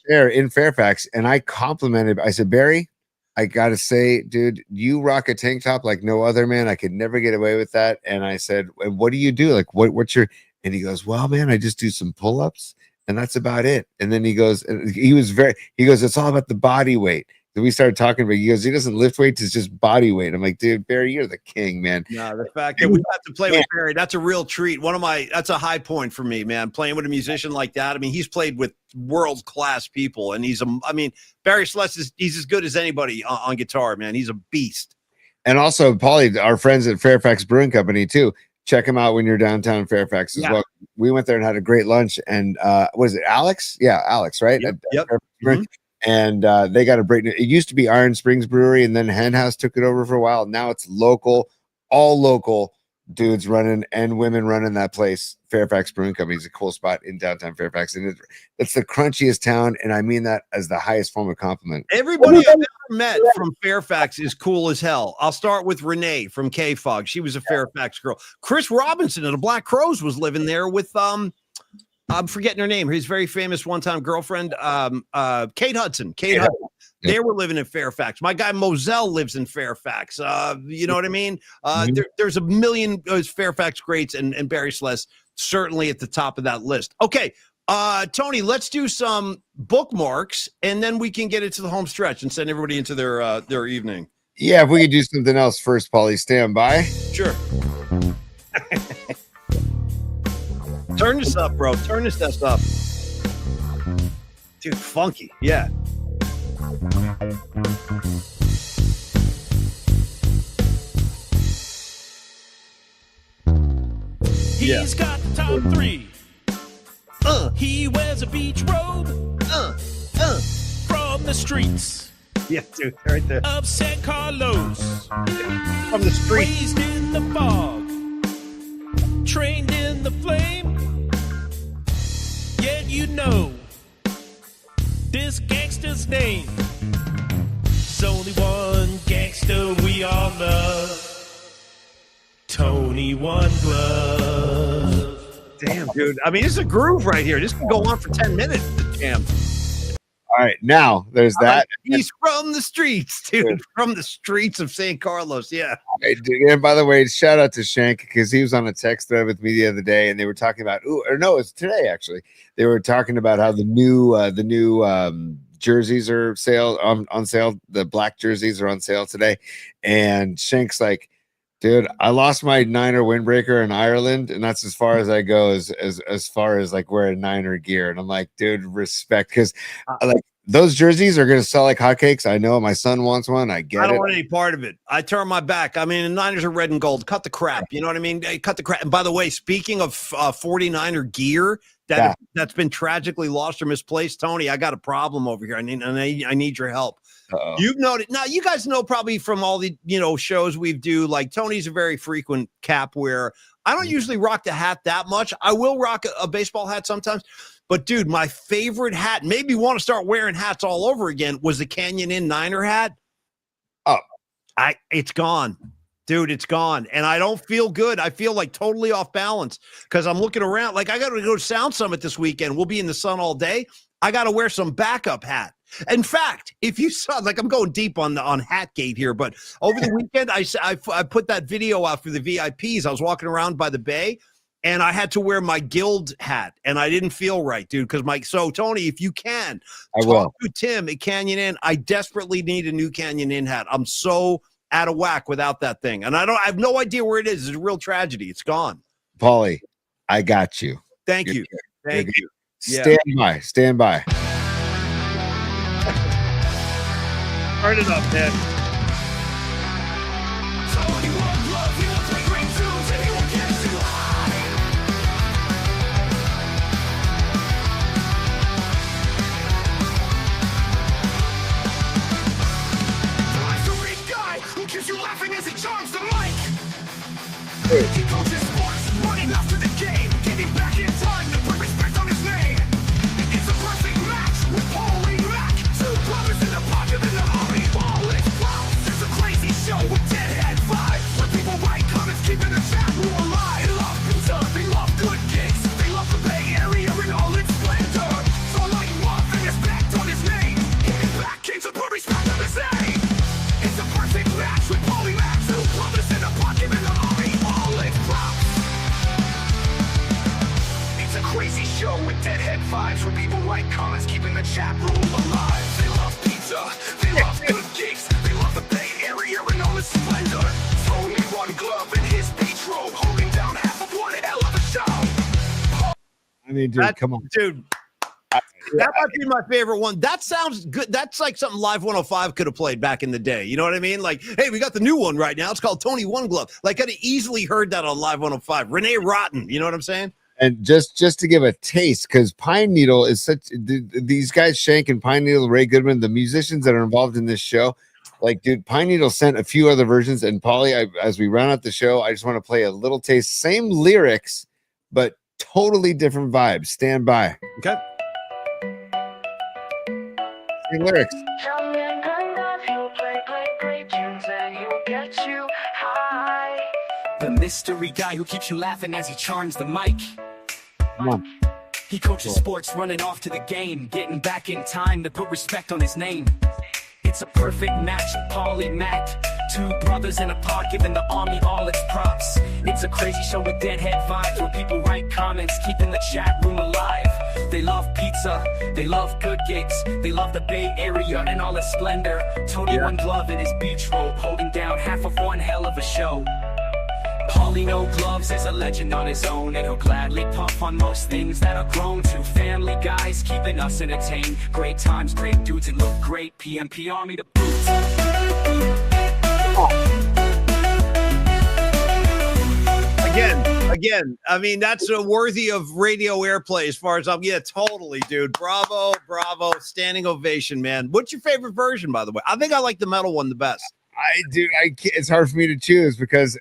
there in Fairfax. And I complimented, I said, Barry, I got to say, dude, you rock a tank top like no other, man. I could never get away with that. And I said, what do you do? Like, what's your, and he goes, well, man, I just do some pull-ups and that's about it. And then he goes, it's all about the body weight. So we started talking about, he goes, he doesn't lift weights, it's just body weight. I'm like, dude, Barry, you're the king, man. No, the fact that we have to play with Barry, that's a real treat. That's a high point for me, man. Playing with a musician like that. I mean, he's played with world-class people, and Barry Sless he's as good as anybody on guitar, man. He's a beast. And also, Paulie, our friends at Fairfax Brewing Company, too. Check them out when you're downtown Fairfax as well. We went there and had a great lunch. And was it Alex? Yeah, Alex, right? Yep. And they got it used to be Iron Springs Brewery, and then Hen House took it over for a while. Now it's local, all local dudes running and women running that place. Fairfax Brewing Company is a cool spot in downtown Fairfax, and it's the crunchiest town, and I mean that as the highest form of compliment. Everybody I've ever met from Fairfax is cool as hell. I'll start with Renee from K-Fog. She was a Fairfax girl. Chris Robinson of the Black Crows was living there with I'm forgetting her name. His very famous one-time girlfriend, Kate Hudson. Kate Hudson. They were living in Fairfax. My guy Moselle lives in Fairfax. You know what I mean? There's a million Fairfax greats, and Barry Celeste certainly at the top of that list. Okay, Tony, let's do some bookmarks, and then we can get into the home stretch and send everybody into their evening. Yeah, if we could do something else first, Paulie, stand by. Sure. Turn this up, bro. Turn this up. Dude, funky. Yeah. He's got the top 3. He wears a beach robe. From the streets. Yeah, dude, right there. Of San Carlos. From the street. Raised in the fog. Trained in the flame. Yet you know this gangster's name. There's only one gangster we all love. Tony One Glove. Damn, dude. I mean, this is a groove right here. This can go on for 10 minutes. Jam. All right, now there's that. He's from the streets, dude. From the streets of San Carlos. Yeah. And by the way, shout out to Shank because he was on a text thread with me the other day, and they were talking about. It's today actually. They were talking about how the new jerseys are on sale. The black jerseys are on sale today, and Shank's like, dude, I lost my Niner windbreaker in Ireland, and that's as far as I go as far as like wearing Niner gear. And I'm like, dude, respect, because like those jerseys are gonna sell like hotcakes. I know my son wants one. I don't want any part of it. I turn my back. I mean, the Niners are red and gold. Cut the crap. You know what I mean? Hey, cut the crap. And by the way, speaking of 49er gear that's been tragically lost or misplaced, Tony, I got a problem over here. I need your help. Uh-oh. You've noted now. You guys know probably from all the shows we do. Like Tony's a very frequent cap wearer. I don't usually rock the hat that much. I will rock a baseball hat sometimes. But dude, my favorite hat, made me want to start wearing hats all over again, was the Canyon Inn Niner hat. Oh, it's gone. Dude, it's gone. And I don't feel good. I feel like totally off balance because I'm looking around. Like I got to go to Sound Summit this weekend. We'll be in the sun all day. I got to wear some backup hat. In fact, if you saw, like I'm going deep on Hatgate here, but over the weekend, I put that video out for the VIPs. I was walking around by the bay and I had to wear my guild hat and I didn't feel right, dude. So Tony, if you can, talk to Tim at Canyon Inn. I desperately need a new Canyon Inn hat. I'm so out of whack without that thing. And I have no idea where it is. It's a real tragedy. It's gone. Paulie, I got you. Thank you. Thank you. Yeah. Stand by. Turn it up, man. He coaches sports, running after the game, getting back in time to put respect on his name. It's a perfect match with Paulie Mack. Two brothers in the pocket in the army ball. It's wow, it's a crazy show with deadhead vibes. Where people write comments, keeping the chat room alive. They love pizza, they love good gigs, they love the Bay Area in all its splendor. So I like love and respect on his name. Getting back into put respect on his name. It's a perfect match with Paulie Mack. Two brothers in the pocket in the army. It's a crazy show with deadhead vibes where people write comments, keeping the chat room alive. They love pizza, they love good gigs, they love the Bay Area and all its splendor. Tony One Glove in his beach robe, holding down half of one hell of a show. I mean, dude, come on, dude. That might be my favorite one. That sounds good. That's like something Live 105 could have played back in the day. You know what I mean? Like, hey, we got the new one right now. It's called Tony One Glove. Like, I'd have easily heard that on Live 105. Renee Rotten. You know what I'm saying? And just to give a taste, because Pine Needle is these guys, Shank and Pine Needle, Ray Goodman, the musicians that are involved in this show, Like, dude, Pine Needle sent a few other versions, and Polly, as we round out the show, I just want to play a little taste. Same lyrics, but totally different vibes. Stand by. Okay. Same lyrics. Young and kind of, he'll play great tunes and he'll get you high. The mystery guy who keeps you laughing as he charms the mic. Come on. He coaches sports, running off to the game, getting back in time to put respect on his name. It's a perfect match, Paulie Matt. Two brothers in a pod giving the army all its props. It's a crazy show with deadhead vibes where people write comments, keeping the chat room alive. They love pizza, they love good gigs, they love the Bay Area and all its splendor. Tony One Glove in his beach robe, holding down half of one hell of a show. Paulie No Gloves is a legend on his own, and he'll gladly puff on most things that are grown to. Family guys keeping us entertained. Great times, great dudes, and look great. PMP Army to boot. Again, I mean, that's a worthy of radio airplay as far as totally, dude. Bravo, standing ovation, man. What's your favorite version, by the way? I think I like the metal one the best. It's hard for me to choose because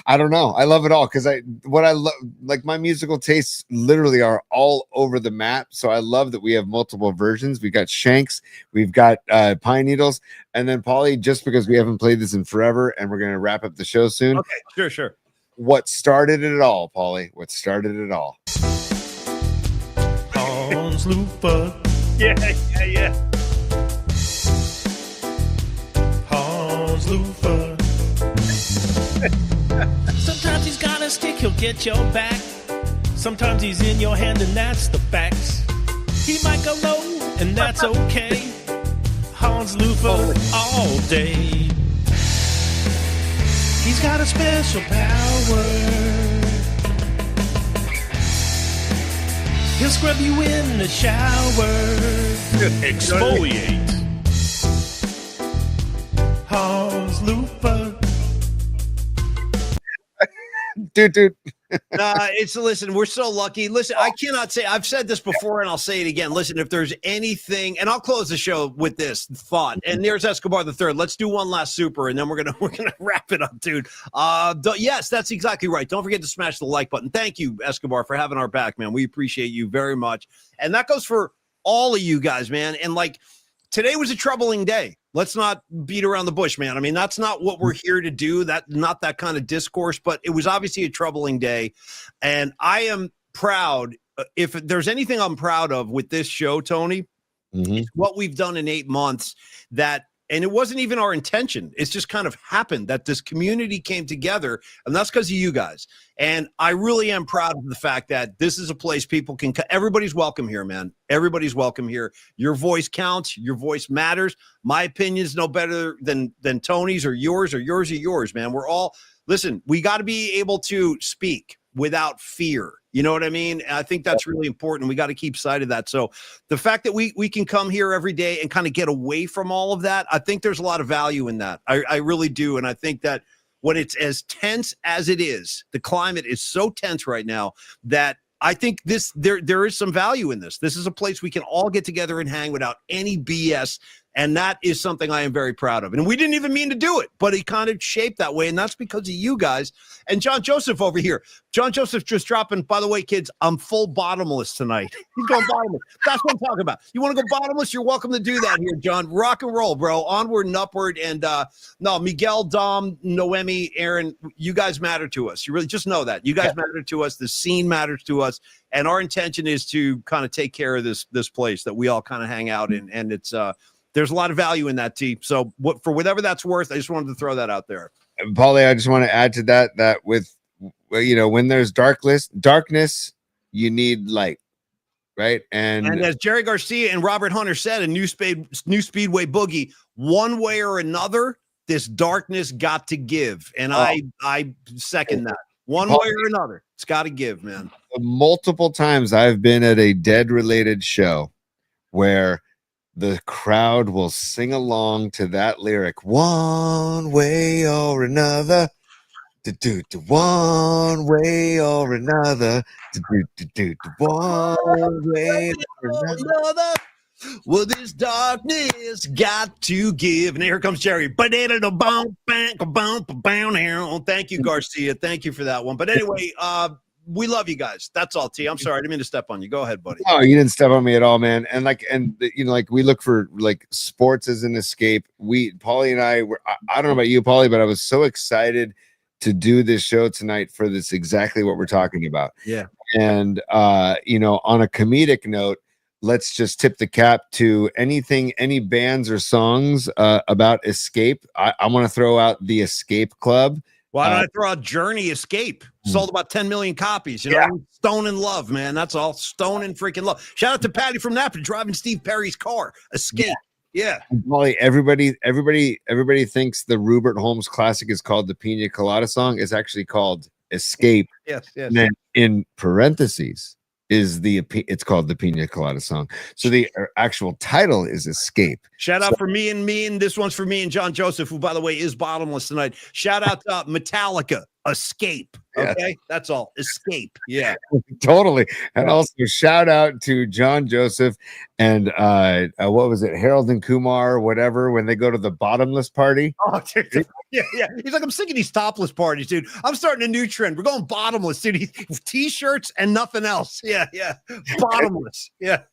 I don't know. I love it all because what I love, like my musical tastes literally are all over the map. So I love that we have multiple versions. We've got Shanks, we've got Pine Needles, and then Polly, just because we haven't played this in forever and we're going to wrap up the show soon. Okay, sure. What started it all, Polly? What started it all? Hans Lupa. Yeah. Hans Lupa. Sometimes he's got a stick, he'll get your back. Sometimes he's in your hand, and that's the facts. He might go low, and that's okay. Hans Lupa all day. He's got a special power. He'll scrub you in the shower. Exfoliate. Hans Lupa. Dude. Listen, we're so lucky. Listen, I cannot say, I've said this before and I'll say it again. Listen, if there's anything, and I'll close the show with this thought, and there's Escobar the third. Let's do one last super and then we're gonna wrap it up, dude. Yes, that's exactly right. Don't forget to smash the like button. Thank you, Escobar, for having our back, man. We appreciate you very much. And that goes for all of you guys, man. And like, today was a troubling day. Let's not beat around the bush, man. I mean, that's not what we're here to do. Not that kind of discourse, but it was obviously a troubling day. And I am proud. If there's anything I'm proud of with this show, Tony, it's what we've done in 8 months and it wasn't even our intention. It's just kind of happened that this community came together, and that's because of you guys. And I really am proud of the fact that this is a place people can everybody's welcome here, man. Everybody's welcome here. Your voice counts. Your voice matters. My opinion's no better than Tony's or yours, man. We're all, listen, we got to be able to speak without fear. You know what I mean? And I think that's really important. We got to keep sight of that. So the fact that we can come here every day and kind of get away from all of that, I think there's a lot of value in that. I really do. And I think that when it's as tense as it is, the climate is so tense right now that I think there is some value in this. This is a place we can all get together and hang without any BS. And that is something I am very proud of. And we didn't even mean to do it, but it kind of shaped that way. And that's because of you guys. And John Joseph over here. John Joseph just dropping, by the way, kids, I'm full bottomless tonight. He's going bottomless. That's what I'm talking about. You want to go bottomless? You're welcome to do that here, John. Rock and roll, bro. Onward and upward. And no, Miguel, Dom, Noemi, Aaron, you guys matter to us. You really just know that. You guys matter to us. The scene matters to us. And our intention is to kind of take care of this place that we all kind of hang out in. And it's there's a lot of value in that, T. So for whatever that's worth, I just wanted to throw that out there. Paulie, I just want to add to that with, when there's darkness, you need light, right? And as Jerry Garcia and Robert Hunter said in New Speedway Boogie, one way or another, this darkness got to give. And I second that. One way or another, it's got to give, man. Multiple times I've been at a Dead-related show where the crowd will sing along to that lyric, one way or another, one way or another, one way or another. Well, this darkness got to give. And here comes Jerry. Thank you, Garcia. Thank you for that one. But anyway, we love you guys. That's all, T. I'm sorry. I didn't mean to step on you. Go ahead, buddy. Oh, you didn't step on me at all, man. And we look for like sports as an escape. Paulie and I were, I don't know about you, Paulie, but I was so excited to do this show tonight for this, exactly what we're talking about. Yeah. And, on a comedic note, let's just tip the cap to any bands or songs about escape. I want to throw out the Escape Club. Why don't I throw out Journey Escape? Sold about 10 million copies. You know, Stone in Love, man. That's all. Stone in freaking love. Shout out to Patty from Napa driving Steve Perry's car. Escape. Yeah. Molly, everybody thinks the Rupert Holmes classic is called the Pina Colada song. It's actually called Escape. Yes. And then in parentheses it's called the Pina Colada song. So the actual title is Escape. Shout out for me, and this one's for me and John Joseph, who, by the way, is bottomless tonight. Shout out to Metallica, Escape. Okay, that's all. Escape. Yeah, totally. And also shout out to John Joseph and what was it, Harold and Kumar, whatever, when they go to the bottomless party. Oh, dude. Yeah. He's like, I'm sick of these topless parties, dude. I'm starting a new trend. We're going bottomless, dude. T-shirts and nothing else. Yeah. Bottomless. Yeah.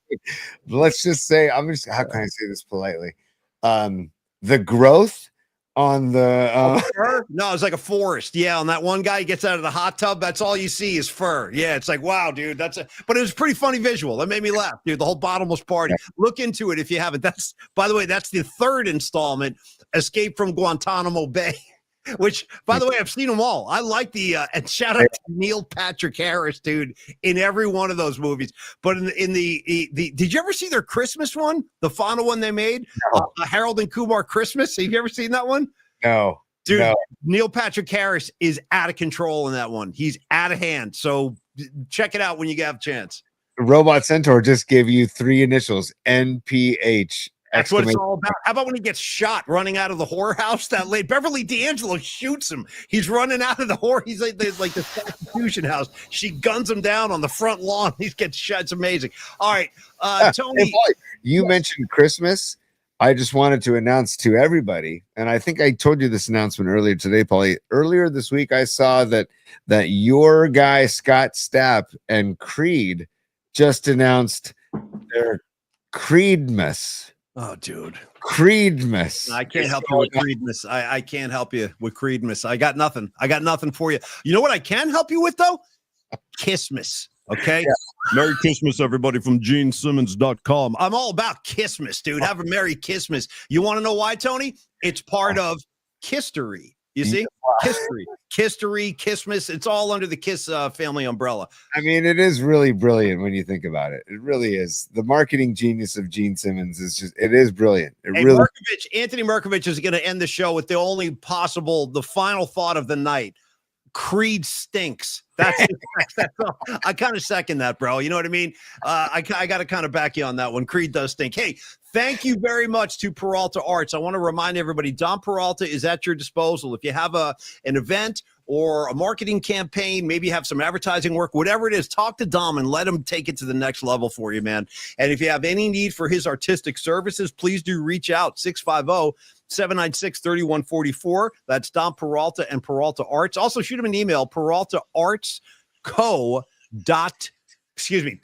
Let's just say, how can I say this politely? The growth on the fur? No, it's like a forest. Yeah, on that one guy, he gets out of the hot tub. That's all you see is fur. Yeah, it's like, wow, dude. But it was a pretty funny visual. That made me laugh, dude. The whole bottomless party. Look into it if you haven't. By the way, that's the third installment, Escape from Guantanamo Bay. Which, by the way, I've seen them all. I like and shout out to Neil Patrick Harris, dude, in every one of those movies. But in the did you ever see their Christmas one, the final one they made, No. Harold and Kumar Christmas? Have you ever seen that one? No, dude. No. Neil Patrick Harris is out of control in that one. He's out of hand. So check it out when you have a chance. Robot Centaur just gave you 3 initials, NPH. That's what it's all about. How about when he gets shot running out of the whorehouse? That late Beverly D'Angelo shoots him. He's running out of the He's like the prostitution house. She guns him down on the front lawn. He gets shot. It's amazing. All right, Tony. Hey, boy, you mentioned Christmas. I just wanted to announce to everybody, and I think I told you this announcement earlier today, Paulie. Earlier this week, I saw that your guy Scott Stapp and Creed just announced their Creedmas. Oh, dude. Creedmas. I can't help you with Creedmas. I can't help you with Creedmas. I got nothing. I got nothing for you. You know what I can help you with, though? Kissmas. Okay? Yeah. Merry Christmas, everybody, from GeneSimmons.com. I'm all about Kissmas, dude. Have a Merry Kissmas. You want to know why, Tony? It's part of Kistery. You see? Kistery, Kissmas. It's all under the Kiss family umbrella. I mean, it is really brilliant when you think about it. It really is. The marketing genius of Gene Simmons it is brilliant. Anthony Merkovich is going to end the show with the final thought of the night. Creed stinks. That's I kind of second that, bro. You know what I mean? I got to kind of back you on that one. Creed does stink. Hey, thank you very much to Peralta Arts. I want to remind everybody, Dom Peralta is at your disposal. If you have an event or a marketing campaign, maybe you have some advertising work, whatever it is, talk to Dom and let him take it to the next level for you, man. And if you have any need for his artistic services, please do reach out, 650-796-3144. That's Dom Peralta and Peralta Arts. Also, shoot him an email,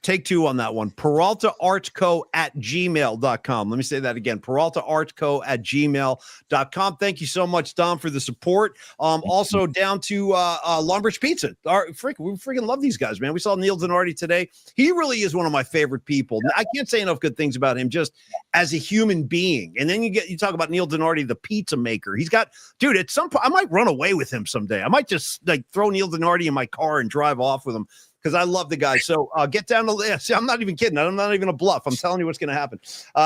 take 2 on that one. PeraltaArtsCo@gmail.com. Let me say that again. PeraltaArtsCo@gmail.com. Thank you so much, Dom, for the support. Also down to Lumbridge Pizza. We freaking love these guys, man. We saw Neil Dinardi today. He really is one of my favorite people. I can't say enough good things about him just as a human being. And then you talk about Neil Dinardi, the pizza maker. He's got, dude, at some point, I might run away with him someday. I might just throw Neil Dinardi in my car and drive off with him, because I love the guy. So get down to this. I'm not even kidding. I'm not even a bluff. I'm telling you what's going to happen.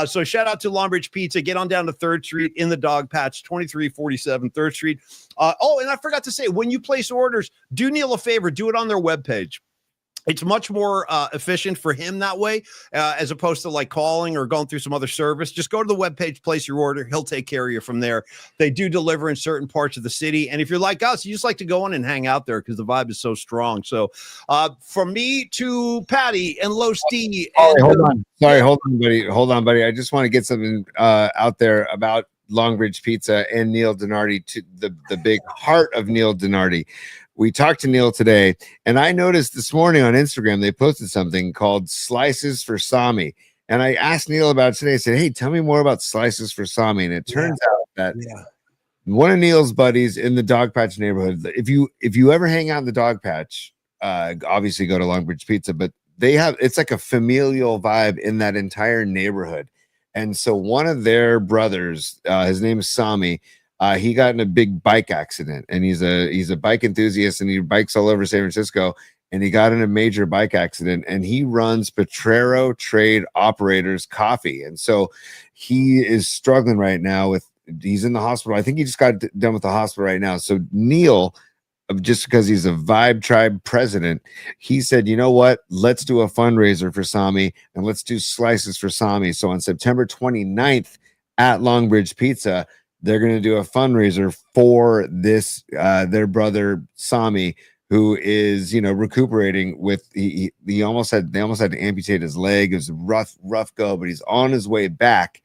So shout out to Lumbridge Pizza. Get on down to 3rd Street in the Dog Patch, 2347 3rd Street. And I forgot to say, when you place orders, do Neil a favor. Do it on their webpage. It's much more efficient for him that way, as opposed to like calling or going through some other service. Just go to the webpage, place your order. He'll take care of you from there. They do deliver in certain parts of the city. And if you're like us, you just like to go in and hang out there because the vibe is so strong. So from me to Patty and Los D. And, hold on. Sorry, hold on, buddy. I just want to get something out there about Longbridge Pizza and Neil Dinardi, to the big heart of Neil Dinardi. We talked to Neil today, and I noticed this morning on Instagram they posted something called Slices for Sami. And I asked Neil about it today. I said, hey, tell me more about Slices for Sami. And it turns out that one of Neil's buddies in the Dog Patch neighborhood, if you ever hang out in the Dog Patch, obviously go to Longbridge Pizza, but it's like a familial vibe in that entire neighborhood. And so one of their brothers, his name is Sami, he got in a big bike accident, and he's a bike enthusiast, and he bikes all over San Francisco, and he got in a major bike accident, and he runs Potrero Trade Operators Coffee. And so he is struggling right now he's in the hospital. I think he just got done with the hospital right now. So Neil, just because he's a Vibe Tribe president, he said, you know what, let's do a fundraiser for Sami, and let's do Slices for Sami. So on September 29th at Longbridge Pizza, they're going to do a fundraiser for this, their brother Sami, who is, recuperating with, they almost had to amputate his leg. It was a rough go, but he's on his way back.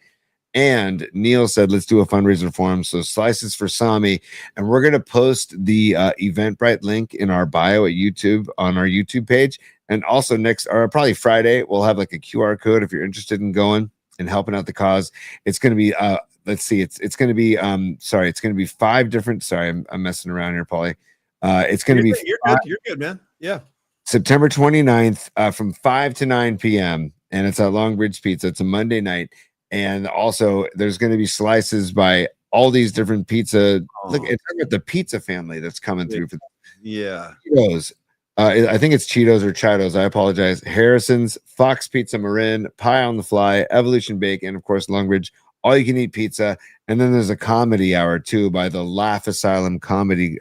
And Neil said, let's do a fundraiser for him. So Slices for Sami. And we're going to post the Eventbrite link in our bio at YouTube, on our YouTube page. And also probably Friday, we'll have like a QR code if you're interested in going and helping out the cause. It's going to be, let's see, it's going to be, it's going to be 5 different, I'm messing around here, Paulie. It's going to be, you're good, man. Yeah. September 29th from 5 to 9 p.m. And it's at Longbridge Pizza. It's a Monday night. And also there's going to be slices by all these different pizza. Look, it's about the pizza family that's coming through for Cheetos. I think it's Cheetos or Chitos. I apologize. Harrison's, Fox Pizza Marin, Pie on the Fly, Evolution Bake, and of course Longbridge all you can eat pizza. And then there's a comedy hour too by the Laugh Asylum Comedy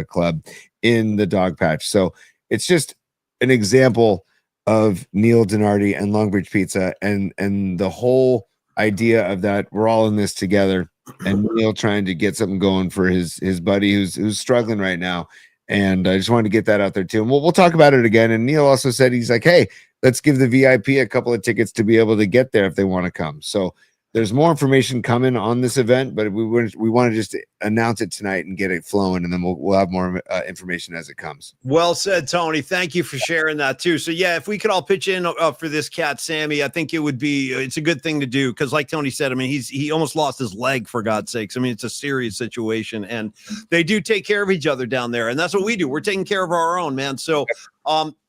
Club in the Dog Patch. So it's just an example of Neil Dinardi and Longbridge Pizza, and the whole idea of that we're all in this together, and Neil trying to get something going for his buddy who's struggling right now. And I just wanted to get that out there too. And we'll talk about it again. And Neil also said, he's like, hey, let's give the VIP a couple of tickets to be able to get there if they want to come. So there's more information coming on this event, but we want to just announce it tonight and get it flowing, and then we'll have more information as it comes. Well said, Tony. Thank you for sharing that too. So yeah, if we could all pitch in for this cat, Sammy, I think it's a good thing to do, because like Tony said, I mean, he almost lost his leg, for God's sakes. I mean, it's a serious situation, and they do take care of each other down there, and that's what we do. We're taking care of our own, man. So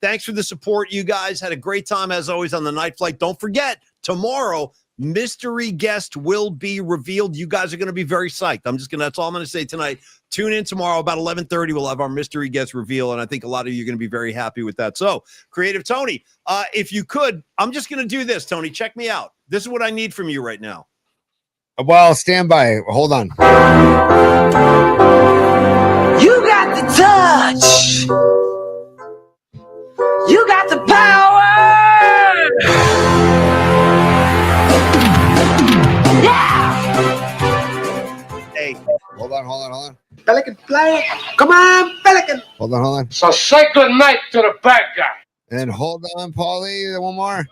thanks for the support. You guys had a great time as always on the night flight. Don't forget, tomorrow, mystery guest will be revealed. You guys are going to be very psyched. That's all I'm going to say tonight. Tune in tomorrow about 11:30. We'll have our mystery guest reveal, and I think a lot of you are going to be very happy with that. So, Creative Tony, if you could, I'm just going to do this, Tony. Check me out. This is what I need from you right now. Well, stand by. Hold on. You got the touch. You got the power. Hey, Hold on. Pelican play. Come on, Pelican. Hold on. So say good night to the bad guy. And hold on, Paulie. One more.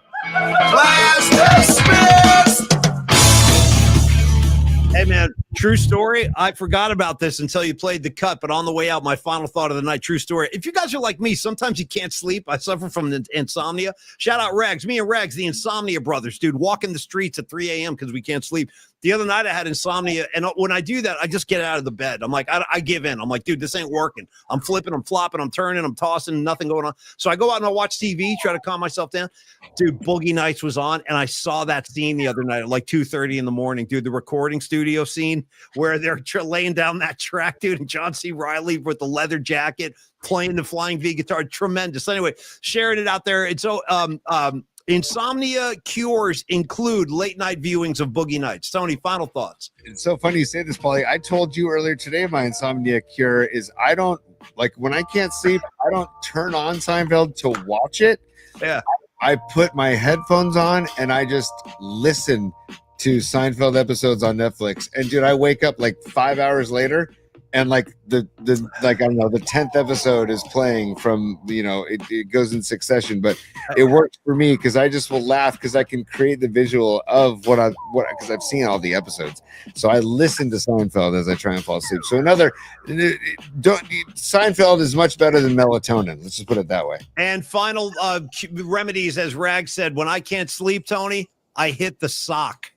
Hey, man, true story. I forgot about this until you played the cut, but on the way out, my final thought of the night, true story. If you guys are like me, sometimes you can't sleep. I suffer from insomnia. Shout out Rags. Me and Rags, the Insomnia Brothers, dude, walking the streets at 3 a.m. because we can't sleep. The other night I had insomnia, and when I do that, I just get out of the bed. I'm like, I give in. I'm like, dude, this ain't working. I'm flipping, I'm flopping, I'm turning, I'm tossing, nothing going on. So I go out and I watch TV, try to calm myself down. Dude, Boogie Nights was on, and I saw that scene the other night at like 2:30 in the morning, dude, the recording studio scene where they're laying down that track, dude, and John C. Reilly with the leather jacket playing the Flying V guitar. Tremendous. Anyway, sharing it out there. It's so insomnia cures include late night viewings of Boogie Nights. Tony, final thoughts. It's so funny you say this, Paulie. I told you earlier today my insomnia cure is I don't like when I can't sleep, I don't turn on Seinfeld to watch it. Yeah. I put my headphones on and I just listen to Seinfeld episodes on Netflix. And dude, I wake up like 5 hours later and like the like I don't know, the 10th episode is playing from, you know, it goes in succession, but it works for me because I just will laugh because I can create the visual of what because I've seen all the episodes. So I listen to Seinfeld as I try and fall asleep. So Seinfeld is much better than melatonin. Let's just put it that way. And final remedies, as Rag said, when I can't sleep, Tony, I hit the sock.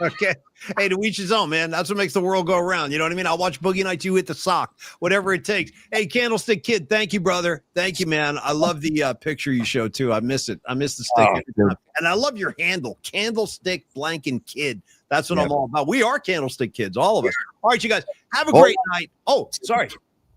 Okay. Hey, to each his own, man. That's what makes the world go around. You know what I mean? I'll watch Boogie Nights, you hit the sock, whatever it takes. Hey, Candlestick Kid, thank you, brother. Thank you, man. I love the picture you showed, too. I miss it. I miss the stick. And I love your handle, Candlestick Blanking Kid. That's what I'm all about. We are Candlestick Kids, all of us. All right, you guys, have a great night. Oh, sorry.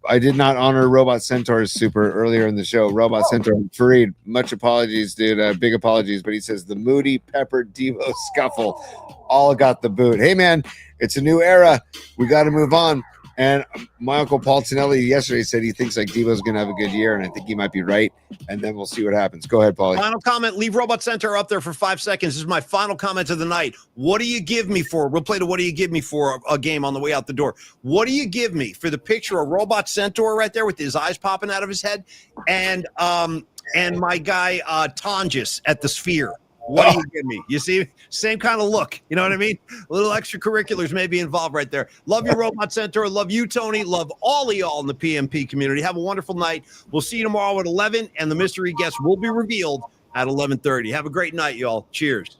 I did not honor Robot Centaur's super earlier in the show. Robot Centaur, Fareed, much apologies, dude. Big apologies. But he says the Moody Pepper Devo scuffle all got the boot. Hey, man, it's a new era. We got to move on. And my uncle Paul Tonelli yesterday said he thinks like Devo's going to have a good year, and I think he might be right. And then we'll see what happens. Go ahead, Paulie. Final comment. Leave Robot Centaur up there for 5 seconds. This is my final comment of the night. What do you give me for? We'll play the What Do You Give Me For a game on the way out the door. What do you give me for the picture of Robot Centaur right there with his eyes popping out of his head, and my guy Tonjus at the Sphere? What do you give me? You see, same kind of look. You know what I mean? A little extracurriculars may be involved right there. Love you, Robot Centaur. Love you, Tony. Love all of y'all in the PMP community. Have a wonderful night. We'll see you tomorrow at 11, and the mystery guest will be revealed at 11:30. Have a great night, y'all. Cheers.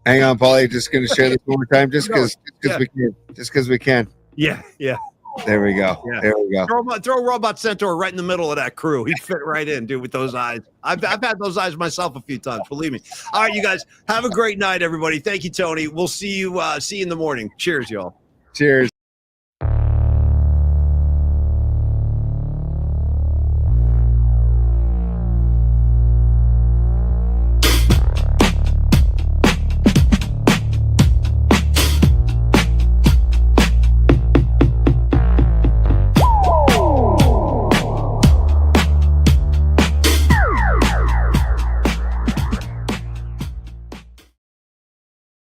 Hang on, Paulie. Just going to share this one more time, just because we can. Just because we can. Yeah. There we go. Yeah. There we go. Throw Robot Centaur right in the middle of that crew. He'd fit right in, dude, with those eyes. I've had those eyes myself a few times, believe me. All right, you guys, have a great night, everybody. Thank you, Tony. We'll see you in the morning. Cheers, y'all. Cheers.